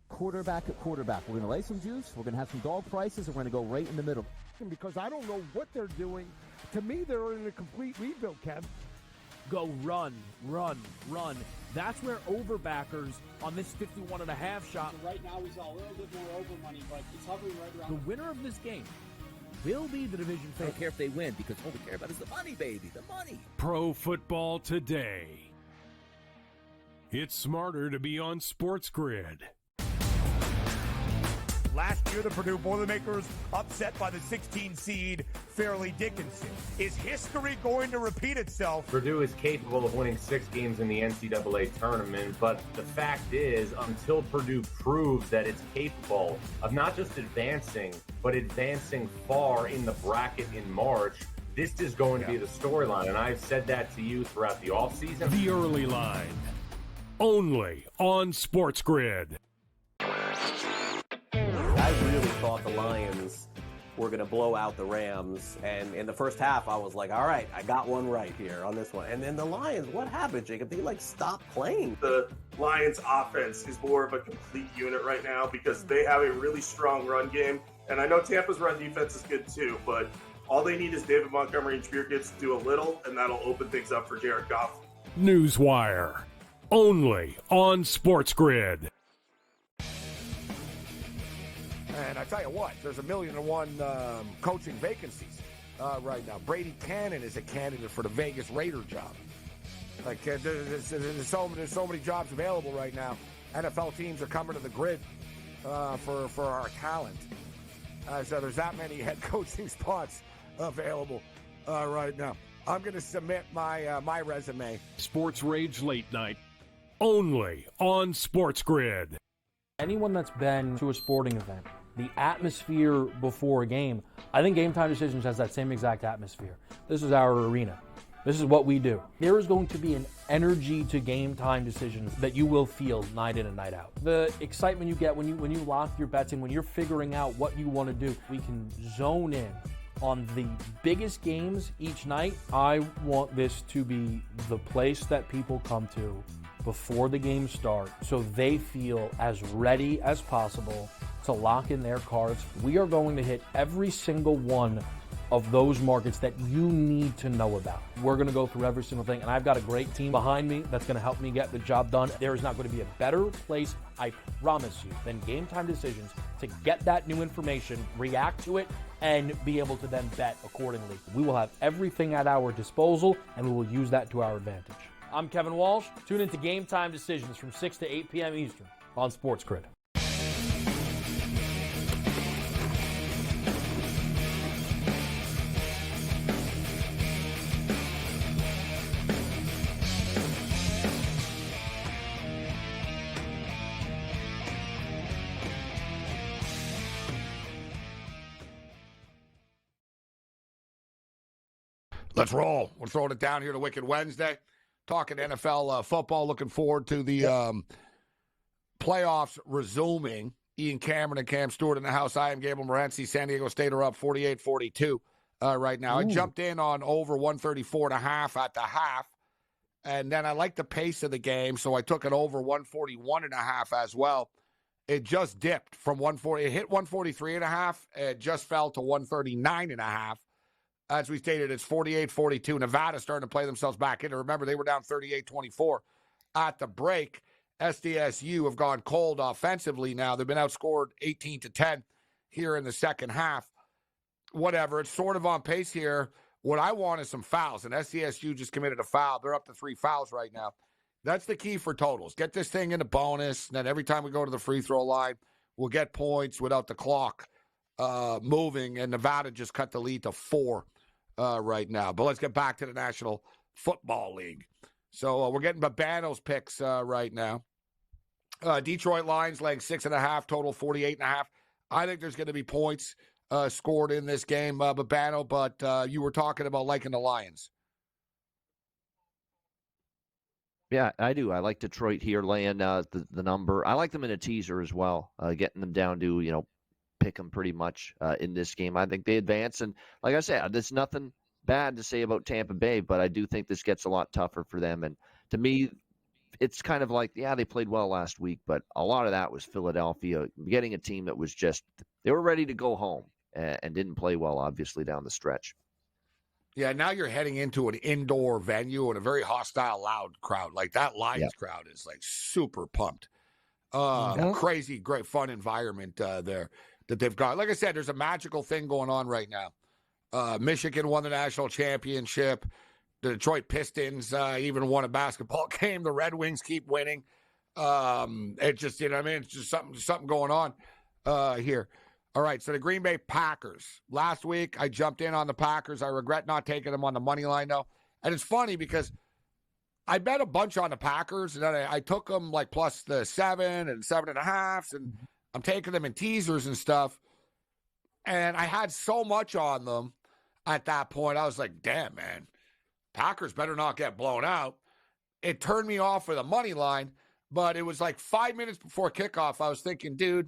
Quarterback at quarterback. We're going to lay some juice. We're going to have some dog prices, and we're going to go right in the middle. Because I don't know what they're doing. To me, they're in a complete rebuild, Kev. Go run, run, run. That's where overbackers on this 51.5 shot. So right now, we saw a little bit more over money, but it's hovering right around. The winner of this game will be the division I favorite. don't care if they win because all we care about is the money, baby. The money. Pro Football Today. It's smarter to be on SportsGrid. Last year, the Purdue Boilermakers upset by the 16 seed Fairleigh Dickinson. Is history going to repeat itself? Purdue is capable of winning 6 games in the NCAA tournament, but the fact is, until Purdue proves that it's capable of not just advancing, but advancing far in the bracket in March, this is going to be the storyline. And I've said that to you throughout the offseason. The Early Line. Only on SportsGrid. I really thought the Lions were going to blow out the Rams. And in the first half, I was like, all right, I got one right here on this one. And then the Lions, what happened, Jacob? They, stopped playing. The Lions offense is more of a complete unit right now because they have a really strong run game. And I know Tampa's run defense is good too, but all they need is David Montgomery and Jameer Gibbs to do a little, and that'll open things up for Jared Goff. Newswire. Only on SportsGrid. And I tell you what, there's 1,000,001 coaching vacancies right now. Brady Cannon is a candidate for the Vegas Raider job. Like there's so many jobs available right now. NFL teams are coming to the grid for our talent. So there's that many head coaching spots available right now. I'm going to submit my resume. SportsRage Late Night. Only on SportsGrid. Anyone that's been to a sporting event, the atmosphere before a game, I think Game Time Decisions has that same exact atmosphere. This is our arena. This is what we do. There is going to be an energy to Game Time Decisions that you will feel night in and night out. The excitement you get when you lock your bets in, when you're figuring out what you want to do, we can zone in on the biggest games each night. I want this to be the place that people come to before the games start so they feel as ready as possible to lock in their cards. We are going to hit every single one of those markets that you need to know about. We're going to go through every single thing, and I've got a great team behind me that's going to help me get the job done. There is not going to be a better place, I promise you, than Game Time Decisions to get that new information, react to it, and be able to then bet accordingly. We will have everything at our disposal, and we will use that to our advantage. I'm Kevin Walsh. Tune into Game Time Decisions from 6 to 8 p.m. Eastern on SportsGrid. Let's roll. We're throwing it down here to Wicked Wednesday. Talking NFL football. Looking forward to the playoffs resuming. Ian Cameron and Cam Stewart in the house. I am Gabriel Morency. San Diego State are up 48-42 right now. Ooh. I jumped in on over 134.5 at the half. And then I like the pace of the game, so I took it over 141.5 as well. It just dipped from 140. It hit 143.5. It just fell to 139.5. As we stated, it's 48-42. Nevada starting to play themselves back in. Remember, they were down 38-24 at the break. SDSU have gone cold offensively now. They've been outscored 18-10 here in the second half. Whatever. It's sort of on pace here. What I want is some fouls, and SDSU just committed a foul. They're up to 3 fouls right now. That's the key for totals. Get this thing into bonus, and then every time we go to the free throw line, we'll get points without the clock moving, and Nevada just cut the lead to 4 right now. But let's get back to the National Football League. So we're getting Babano's picks right now. Detroit Lions laying 6.5, total 48.5. I think there's going to be points scored in this game, Babano, but you were talking about liking the Lions. Yeah, I do. I like Detroit here laying the number. I like them in a teaser as well, getting them down to, pick them pretty much in this game. I think they advance. And like I said, there's nothing bad to say about Tampa Bay, but I do think this gets a lot tougher for them. And to me, it's kind of like, yeah, they played well last week, but a lot of that was Philadelphia getting a team that was just, they were ready to go home and didn't play well, obviously, down the stretch. Yeah, now you're heading into an indoor venue and a very hostile, loud crowd. Like that Lions crowd is like super pumped. Crazy, great, fun environment there that they've got. Like I said, there's a magical thing going on right now. Michigan won the national championship. The Detroit Pistons even won a basketball game. The Red Wings keep winning. It just, it's just something going on here. All right, so the Green Bay Packers. Last week, I jumped in on the Packers. I regret not taking them on the money line, though. And it's funny because I bet a bunch on the Packers, and then I took them like plus the 7 and 7.5, and I'm taking them in teasers and stuff. And I had so much on them at that point. I was like, damn, man, Packers better not get blown out. It turned me off for the money line, but it was like 5 minutes before kickoff. I was thinking, dude,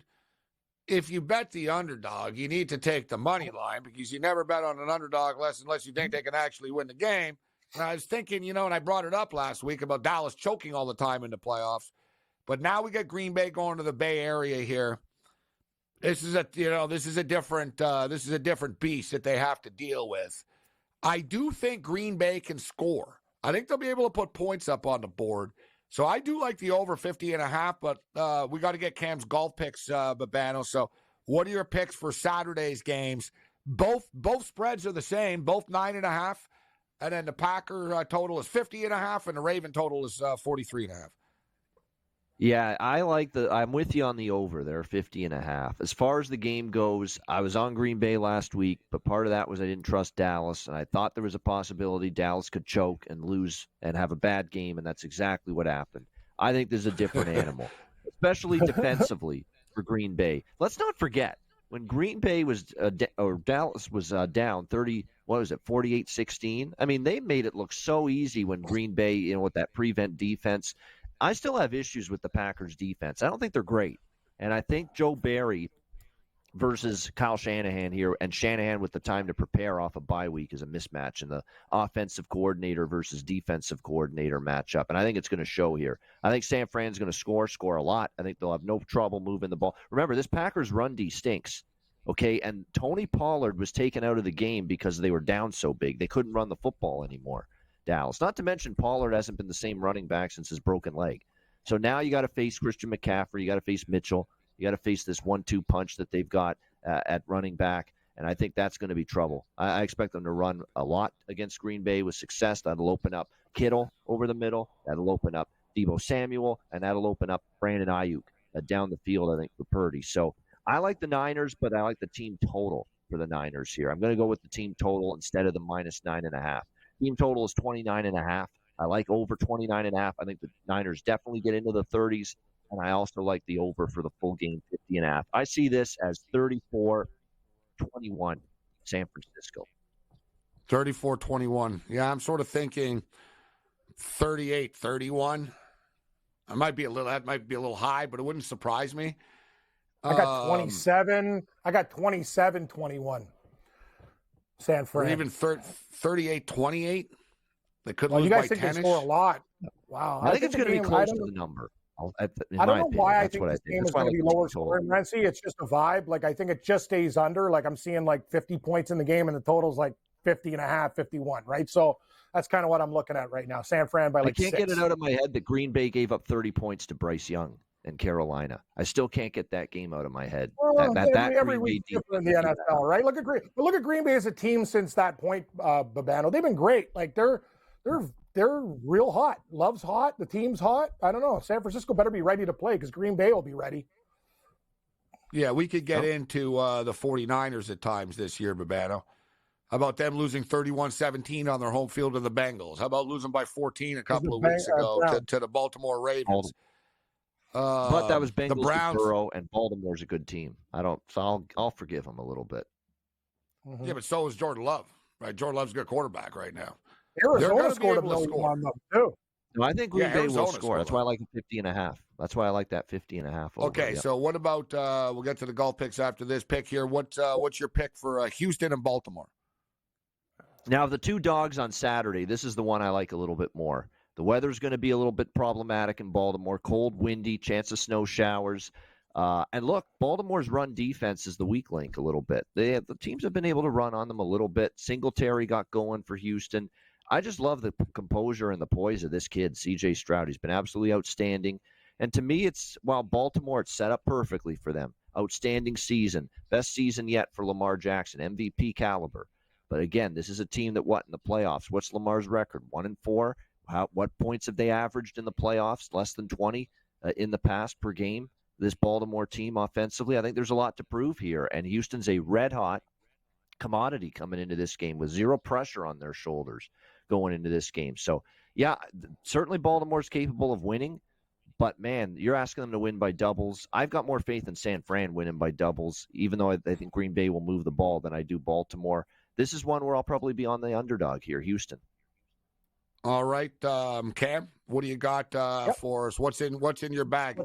if you bet the underdog, you need to take the money line because you never bet on an underdog unless you think they can actually win the game. And I was thinking, and I brought it up last week about Dallas choking all the time in the playoffs. But now we got Green Bay going to the Bay Area here. This is a different beast that they have to deal with. I do think Green Bay can score. I think they'll be able to put points up on the board. So I do like the over 50.5, but we got to get Cam's golf picks, Babano. So what are your picks for Saturday's games? Both spreads are the same, both 9.5, and then the Packer total is 50.5, and the Raven total is 43.5. Yeah, I'm with you on the over there, 50.5. As far as the game goes, I was on Green Bay last week, but part of that was I didn't trust Dallas, and I thought there was a possibility Dallas could choke and lose and have a bad game, and that's exactly what happened. I think there's a different animal, especially defensively for Green Bay. Let's not forget, when Green Bay was Dallas was down 48-16? I mean, they made it look so easy when Green Bay, with that prevent defense. I still have issues with the Packers' defense. I don't think they're great. And I think Joe Barry versus Kyle Shanahan here, and Shanahan with the time to prepare off a bye week is a mismatch in the offensive coordinator versus defensive coordinator matchup. And I think it's going to show here. I think San Fran's going to score a lot. I think they'll have no trouble moving the ball. Remember, this Packers run D stinks. Okay, and Tony Pollard was taken out of the game because they were down so big. They couldn't run the football anymore. Dallas. Not to mention Pollard hasn't been the same running back since his broken leg. So now you got to face Christian McCaffrey. You got to face Mitchell. You got to face this 1-2 punch that they've got at running back. And I think that's going to be trouble. I expect them to run a lot against Green Bay with success. That'll open up Kittle over the middle. That'll open up Deebo Samuel. And that'll open up Brandon Ayuk down the field, I think, for Purdy. So I like the Niners, but I like the team total for the Niners here. I'm going to go with the team total instead of the -9.5. Team total is 29.5. I like over 29.5. I think the Niners definitely get into the 30s, and I also like the over for the full game, 50.5. I see this as 34-21 San Francisco. 34-21. Yeah, I'm sort of thinking 38-31. That might be a little high, but it wouldn't surprise me. I got 27. I got 27-21. San Fran. Or even 38-28. They could lose you guys by think 10-ish. they score a lot? Wow. I think it's going to be close to the number. I don't know why I think this game is going to be lower scoring, Morency. It's just a vibe. Like, I think it just stays under. Like, I'm seeing like 50 points in the game, and the total's like 50 and a half, 51, right? So that's kind of what I'm looking at right now. San Fran by like I can't 6. get it out of my head that Green Bay gave up 30 points to Bryce Young and Carolina. I still can't get that game out of my head. Well, every week different in the NFL, right? Look at Green Bay as a team since that point, Babano. They've been great. Like, they're real hot. Love's hot. The team's hot. I don't know. San Francisco better be ready to play because Green Bay will be ready. Yeah, we could get into the 49ers at times this year, Babano. How about them losing 31-17 on their home field to the Bengals? How about losing by 14 a couple of weeks ago to the Baltimore Ravens? But that was Bengals, the Browns. Burrow, and Baltimore's a good team. I'll forgive them a little bit. Mm-hmm. Yeah, but so is Jordan Love, right? Jordan Love's a good quarterback right now. Arizona scored a million on them, too. No, I think Green Bay will Arizona score. That's why I like 50.5. That's why I like that 50.5. Okay, so what about we'll get to the golf picks after this pick here. What's your pick for Houston and Baltimore? Now, the two dogs on Saturday, this is the one I like a little bit more. The weather's going to be a little bit problematic in Baltimore. Cold, windy, chance of snow showers. And look, Baltimore's run defense is the weak link a little bit. The teams have been able to run on them a little bit. Singletary got going for Houston. I just love the composure and the poise of this kid, C.J. Stroud. He's been absolutely outstanding. And to me, Baltimore, it's set up perfectly for them. Outstanding season. Best season yet for Lamar Jackson. MVP caliber. But again, this is a team that in the playoffs? What's Lamar's record? 1-4? What points have they averaged in the playoffs? Less than 20 in the past per game. This Baltimore team offensively, I think there's a lot to prove here. And Houston's a red-hot commodity coming into this game with zero pressure on their shoulders going into this game. So, yeah, certainly Baltimore's capable of winning. But, man, you're asking them to win by doubles. I've got more faith in San Fran winning by doubles, even though I think Green Bay will move the ball than I do Baltimore. This is one where I'll probably be on the underdog here, Houston. All right, Cam, what do you got for us? What's in your bag?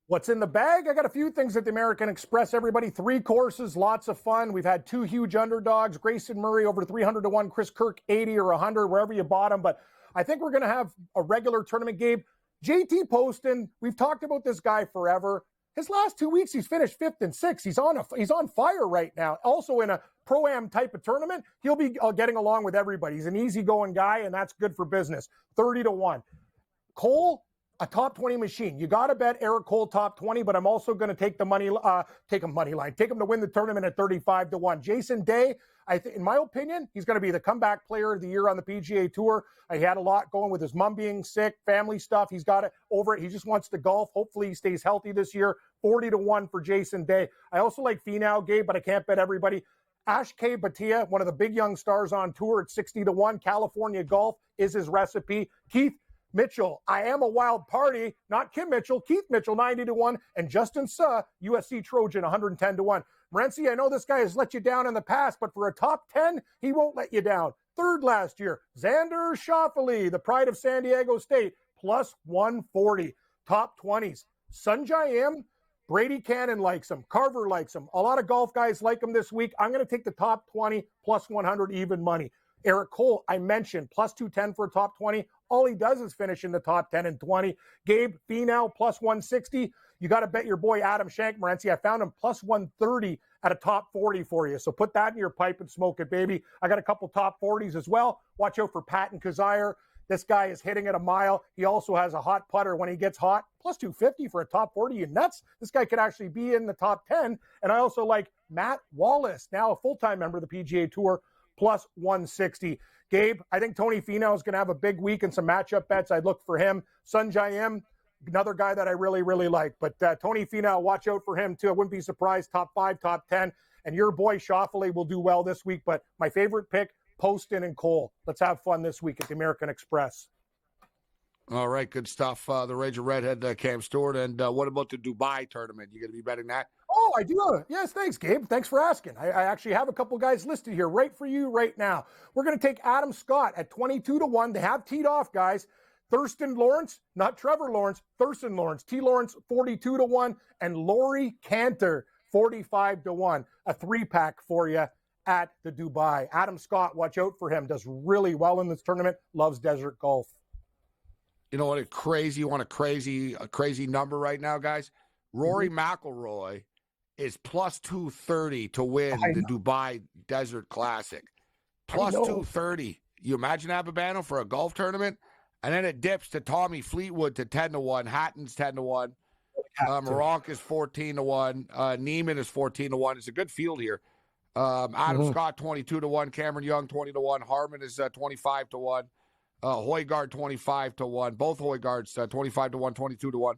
What's in the bag? I got a few things at the American Express, everybody. 3 courses, lots of fun. We've had 2 huge underdogs. Grayson Murray over 300-1, Chris Kirk 80 or 100, wherever you bought him. But I think we're going to have a regular tournament game. JT Poston, we've talked about this guy forever. His last 2 weeks, he's finished 5th and 6th. He's on fire right now. Also in a Pro-Am type of tournament, he'll be getting along with everybody. He's an easygoing guy, and that's good for business. 30-1. Cole, a top 20 machine. You got to bet Eric Cole top 20, but I'm also going to take the money line. Take him to win the tournament at 35-1. Jason Day, in my opinion, he's going to be the comeback player of the year on the PGA Tour. He had a lot going with his mom being sick, family stuff. He's got it over it. He just wants to golf. Hopefully he stays healthy this year. 40-1 for Jason Day. I also like Finau, Gabe, but I can't bet everybody. Ash K. Bhatia, one of the big young stars on tour at 60-1. California golf is his recipe. Keith Mitchell, I am a wild party. Not Kim Mitchell. Keith Mitchell, 90-1. And Justin Suh, USC Trojan, 110-1. Morency, I know this guy has let you down in the past, but for a top 10, he won't let you down. 3rd last year, Xander Schauffele, the pride of San Diego State, plus 140. Top 20s, Sunjay M. Brady Cannon likes him. Carver likes him. A lot of golf guys like him this week. I'm going to take the top 20 plus 100 even money. Eric Cole, I mentioned, plus 210 for a top 20. All he does is finish in the top 10 and 20. Gabe Finau, plus 160. You got to bet your boy Adam Schenk, Morency. I found him plus 130 at a top 40 for you. So put that in your pipe and smoke it, baby. I got a couple top 40s as well. Watch out for Patton Kizzire. This guy is hitting it a mile. He also has a hot putter when he gets hot. Plus 250 for a top 40. You nuts? This guy could actually be in the top 10. And I also like Matt Wallace, now a full-time member of the PGA Tour, plus 160. Gabe, I think Tony Finau is going to have a big week and some matchup bets. I'd look for him. Sunjay M, another guy that I really, really like. But Tony Finau, watch out for him too. I wouldn't be surprised. Top 5, top 10. And your boy Schauffele will do well this week. But my favorite pick, Poston and Cole. Let's have fun this week at the American Express. All right, good stuff. The Ranger Redhead, Cam Stewart. And what about the Dubai tournament? You going to be betting that? Oh, I do. Yes, thanks, Gabe. Thanks for asking. I actually have a couple guys listed here right for you right now. We're going to take Adam Scott at 22-1. They have teed off, guys. Thurston Lawrence, not Trevor Lawrence, Thurston Lawrence. T. Lawrence, 42-1. And Laurie Cantor, 45-1. A 3-pack for you at the Dubai. Adam Scott, watch out for him. Does really well in this tournament. Loves desert golf. You know what? A crazy number right now, guys. Rory McIlroy is plus 230 to win the Dubai Desert Classic. Plus 230. You imagine Ababano for a golf tournament? And then it dips to Tommy Fleetwood to 10-1. Hatton's 10-1. Moronk is 14-1. Neiman is 14-1. It's a good field here. Adam Scott 22-1. Cameron Young 20-1. Harmon is 25-1. Højgaard 25-1. Both Højgaards 25-1, 22-1.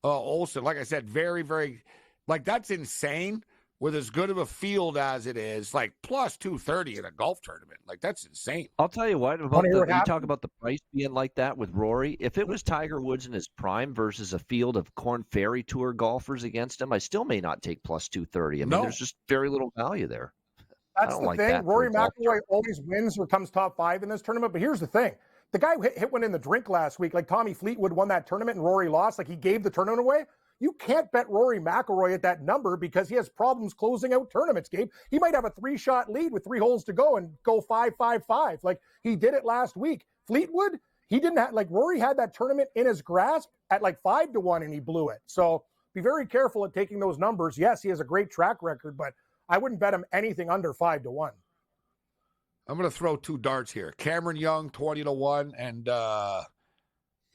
Olsen, like I said, very, very, like that's insane with as good of a field as it is, like plus 230 in a golf tournament. Like that's insane. I'll tell you what, about you talk about the price being like that with Rory. If it was Tiger Woods in his prime versus a field of Korn Ferry Tour golfers against him, I still may not take plus 230. I mean, there's just very little value there. That's the thing. Rory McIlroy always wins or comes top 5 in this tournament. But here's the thing. The guy hit one in the drink last week, like Tommy Fleetwood won that tournament and Rory lost, like he gave the tournament away. You can't bet Rory McIlroy at that number because he has problems closing out tournaments, Gabe. He might have a 3-shot lead with 3 holes to go and go 5-5-5 like he did it last week. Fleetwood, he didn't have, like Rory had that tournament in his grasp at like 5-1 and he blew it. So be very careful at taking those numbers. Yes, he has a great track record, but I wouldn't bet him anything under 5-1. I'm going to throw 2 darts here. Cameron Young, 20-1, and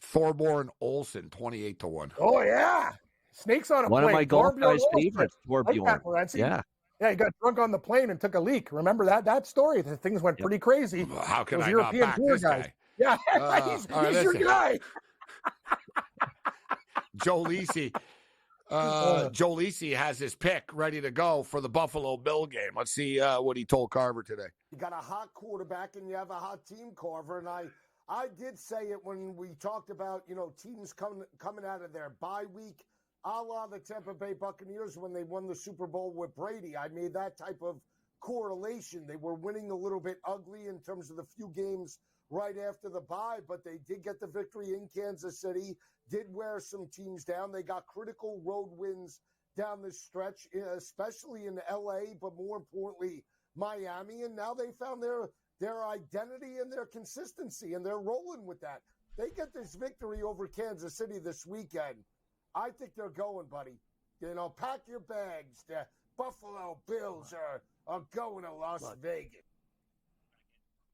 Thorborn Olsen, 28-1. Oh, yeah. Snakes on a plane. One of my golf guys' favorites, Thorbjorn. Yeah, he got drunk on the plane and took a leak. Remember that story? The things went pretty crazy. Well, how can I European not back tour this guys. guy? Yeah, he's your guy. Joe Lisi. Joe Lisi has his pick ready to go for the Buffalo Bill game. Let's see what he told Carver today. You got a hot quarterback and you have a hot team, Carver. And I did say it when we talked about, teams coming out of their bye week, a la the Tampa Bay Buccaneers when they won the Super Bowl with Brady. I made that type of correlation. They were winning a little bit ugly in terms of the few games right after the bye, but they did get the victory in Kansas City, did wear some teams down. They got critical road wins down the stretch, especially in LA, but more importantly, Miami. And now they found their identity and their consistency, and they're rolling with that. They get this victory over Kansas City this weekend. I think they're going, buddy. Pack your bags. The Buffalo Bills are going to Las Vegas.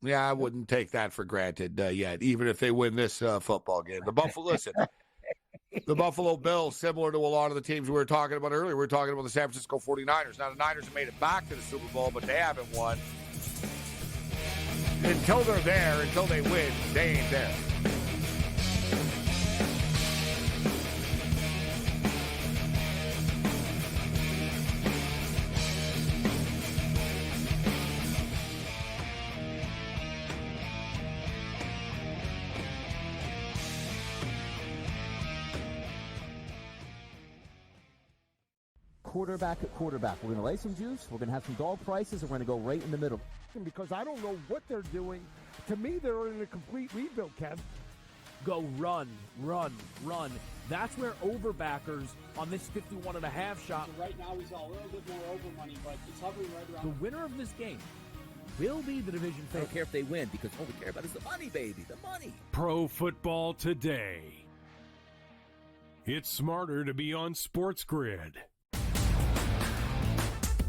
Yeah, I wouldn't take that for granted yet, even if they win this football game. The Buffalo Bills, similar to a lot of the teams we were talking about earlier. We were talking about the San Francisco 49ers. Now, the Niners have made it back to the Super Bowl, but they haven't won. Until they're there, until they win, they ain't there. Quarterback at quarterback. We're going to lay some juice. We're going to have some dog prices, and we're going to go right in the middle. Because I don't know what they're doing. To me, they're in a complete rebuild, Kev. Go run. That's where overbackers on this 51.5 shot. So right now, we saw a little bit more over money, but it's hovering right around. The winner of this game will be the division I favorite. don't care if they win because all we care about is the money, baby. The money. Pro Football Today. It's smarter to be on SportsGrid.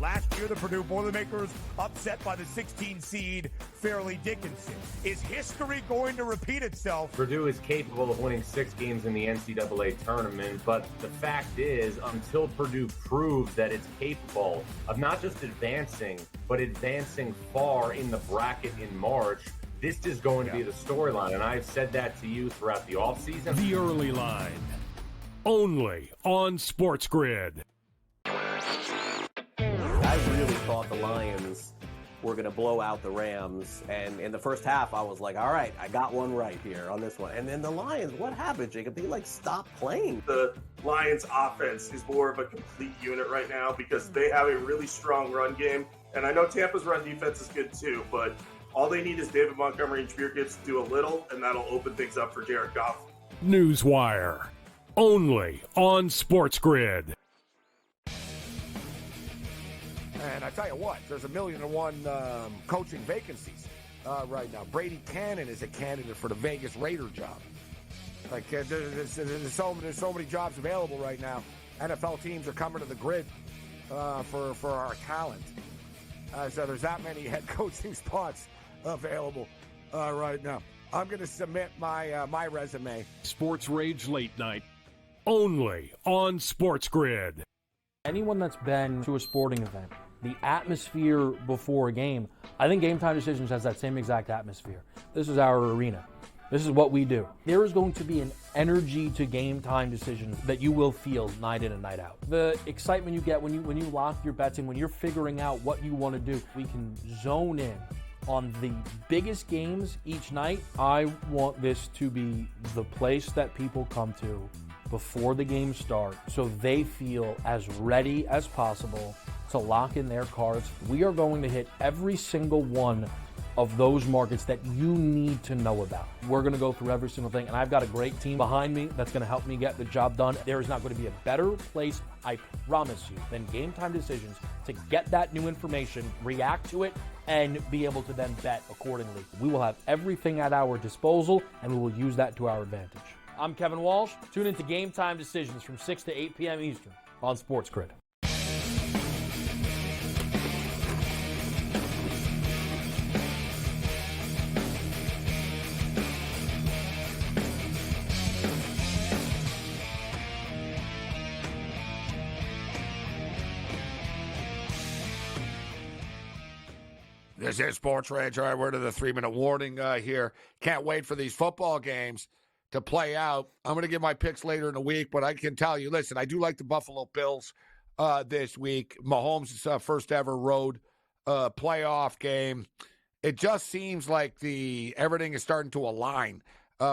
Last year, the Purdue Boilermakers upset by the 16 seed Fairleigh Dickinson. Is history going to repeat itself? Purdue is capable of winning 6 games in the NCAA tournament, but the fact is, until Purdue proves that it's capable of not just advancing, but advancing far in the bracket in March, this is going to be the storyline. And I've said that to you throughout the offseason. The Early Line. Only on SportsGrid. I really thought the Lions we're going to blow out the Rams. And in the first half, I was like, all right, I got one right here on this one. And then the Lions, what happened, Jacob? They stopped playing. The Lions offense is more of a complete unit right now because they have a really strong run game. And I know Tampa's run defense is good too, but all they need is David Montgomery and Jameer Gibbs to do a little, and that'll open things up for Jared Goff. Newswire, only on SportsGrid. And I tell you what, there's 1,000,001 coaching vacancies right now. Brady Cannon is a candidate for the Vegas Raider job. Like there's so many jobs available right now. NFL teams are coming to the grid for our talent. So there's that many head coaching spots available right now. I'm going to submit my resume. SportsRage Late Night, only on SportsGrid. Anyone that's been to a sporting event, the atmosphere before a game, I think Game Time Decisions has that same exact atmosphere. This is our arena. This is what we do. There is going to be an energy to Game Time Decisions that you will feel night in and night out. The excitement you get when you lock your bets in, when you're figuring out what you want to do, we can zone in on the biggest games each night. I want this to be the place that people come to before the games start so they feel as ready as possible to lock in their cards. We are going to hit every single one of those markets that you need to know about. We're going to go through every single thing, and I've got a great team behind me that's going to help me get the job done. There is not going to be a better place, I promise you, than Game Time Decisions to get that new information, react to it, and be able to then bet accordingly. We will have everything at our disposal, and we will use that to our advantage. I'm Kevin Walsh. Tune into Game Time Decisions from 6 to 8 p.m. Eastern on SportsGrid. This is SportsRage. All right, we're to the 3-minute warning here. Can't wait for these football games to play out. I'm going to give my picks later in the week, but I can tell you, listen, I do like the Buffalo Bills this week. Mahomes' first ever road playoff game. It just seems like everything is starting to align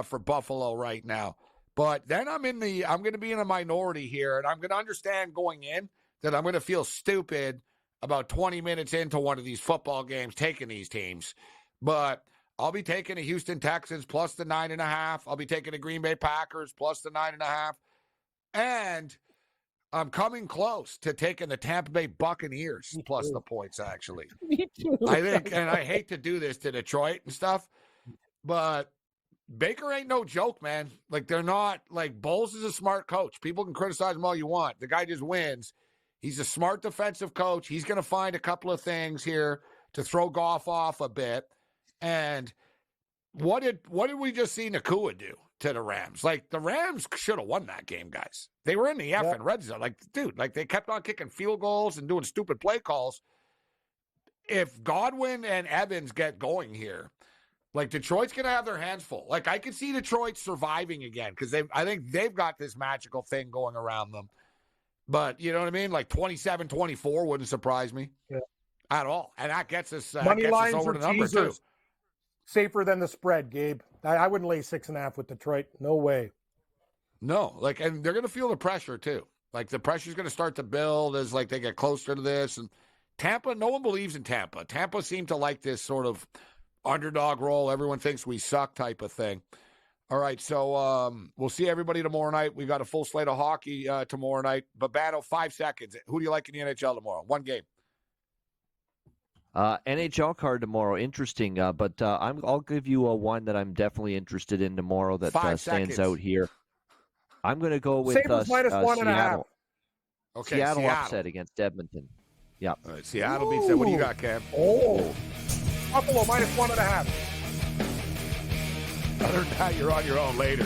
for Buffalo right now. But then I'm going to be in a minority here, and I'm going to understand going in that I'm going to feel stupid about 20 minutes into one of these football games taking these teams. But I'll be taking the Houston Texans plus the 9.5. I'll be taking the Green Bay Packers plus the 9.5. And I'm coming close to taking the Tampa Bay Buccaneers plus the points, actually. Me too. I think, and I hate to do this to Detroit and stuff, but Baker ain't no joke, man. Like, they're not, like, Bowles is a smart coach. People can criticize him all you want. The guy just wins. He's a smart defensive coach. He's going to find a couple of things here to throw Goff off a bit. And what did we just see Nakua do to the Rams? Like, the Rams should have won that game, guys. They were in the effing red zone. Like, dude, like, they kept on kicking field goals and doing stupid play calls. If Godwin and Evans get going here, like, Detroit's going to have their hands full. Like, I can see Detroit surviving again because I think they've got this magical thing going around them. But, you know what I mean? Like 27-24 wouldn't surprise me at all. And that gets us, Money lines over or the number, teasers. too. Safer than the spread, Gabe. I wouldn't lay 6.5 with Detroit. No way. No. Like, and they're going to feel the pressure, too. Like, the pressure's going to start to build as, like, they get closer to this. And Tampa, no one believes in Tampa. Tampa seemed to like this sort of underdog role. Everyone thinks we suck type of thing. All right, so we'll see everybody tomorrow night. We got a full slate of hockey tomorrow night. Babano, 5 seconds. Who do you like in the NHL tomorrow? One game. NHL card tomorrow, interesting. But I'll give you one that I'm definitely interested in tomorrow that stands out here. I'm going to go with Sabres minus 1.5. Seattle. Okay, Seattle upset against Edmonton. Yeah. All right, Seattle beats that. What do you got, Cam? Oh, Buffalo minus 1.5. Other than that, you're on your own later.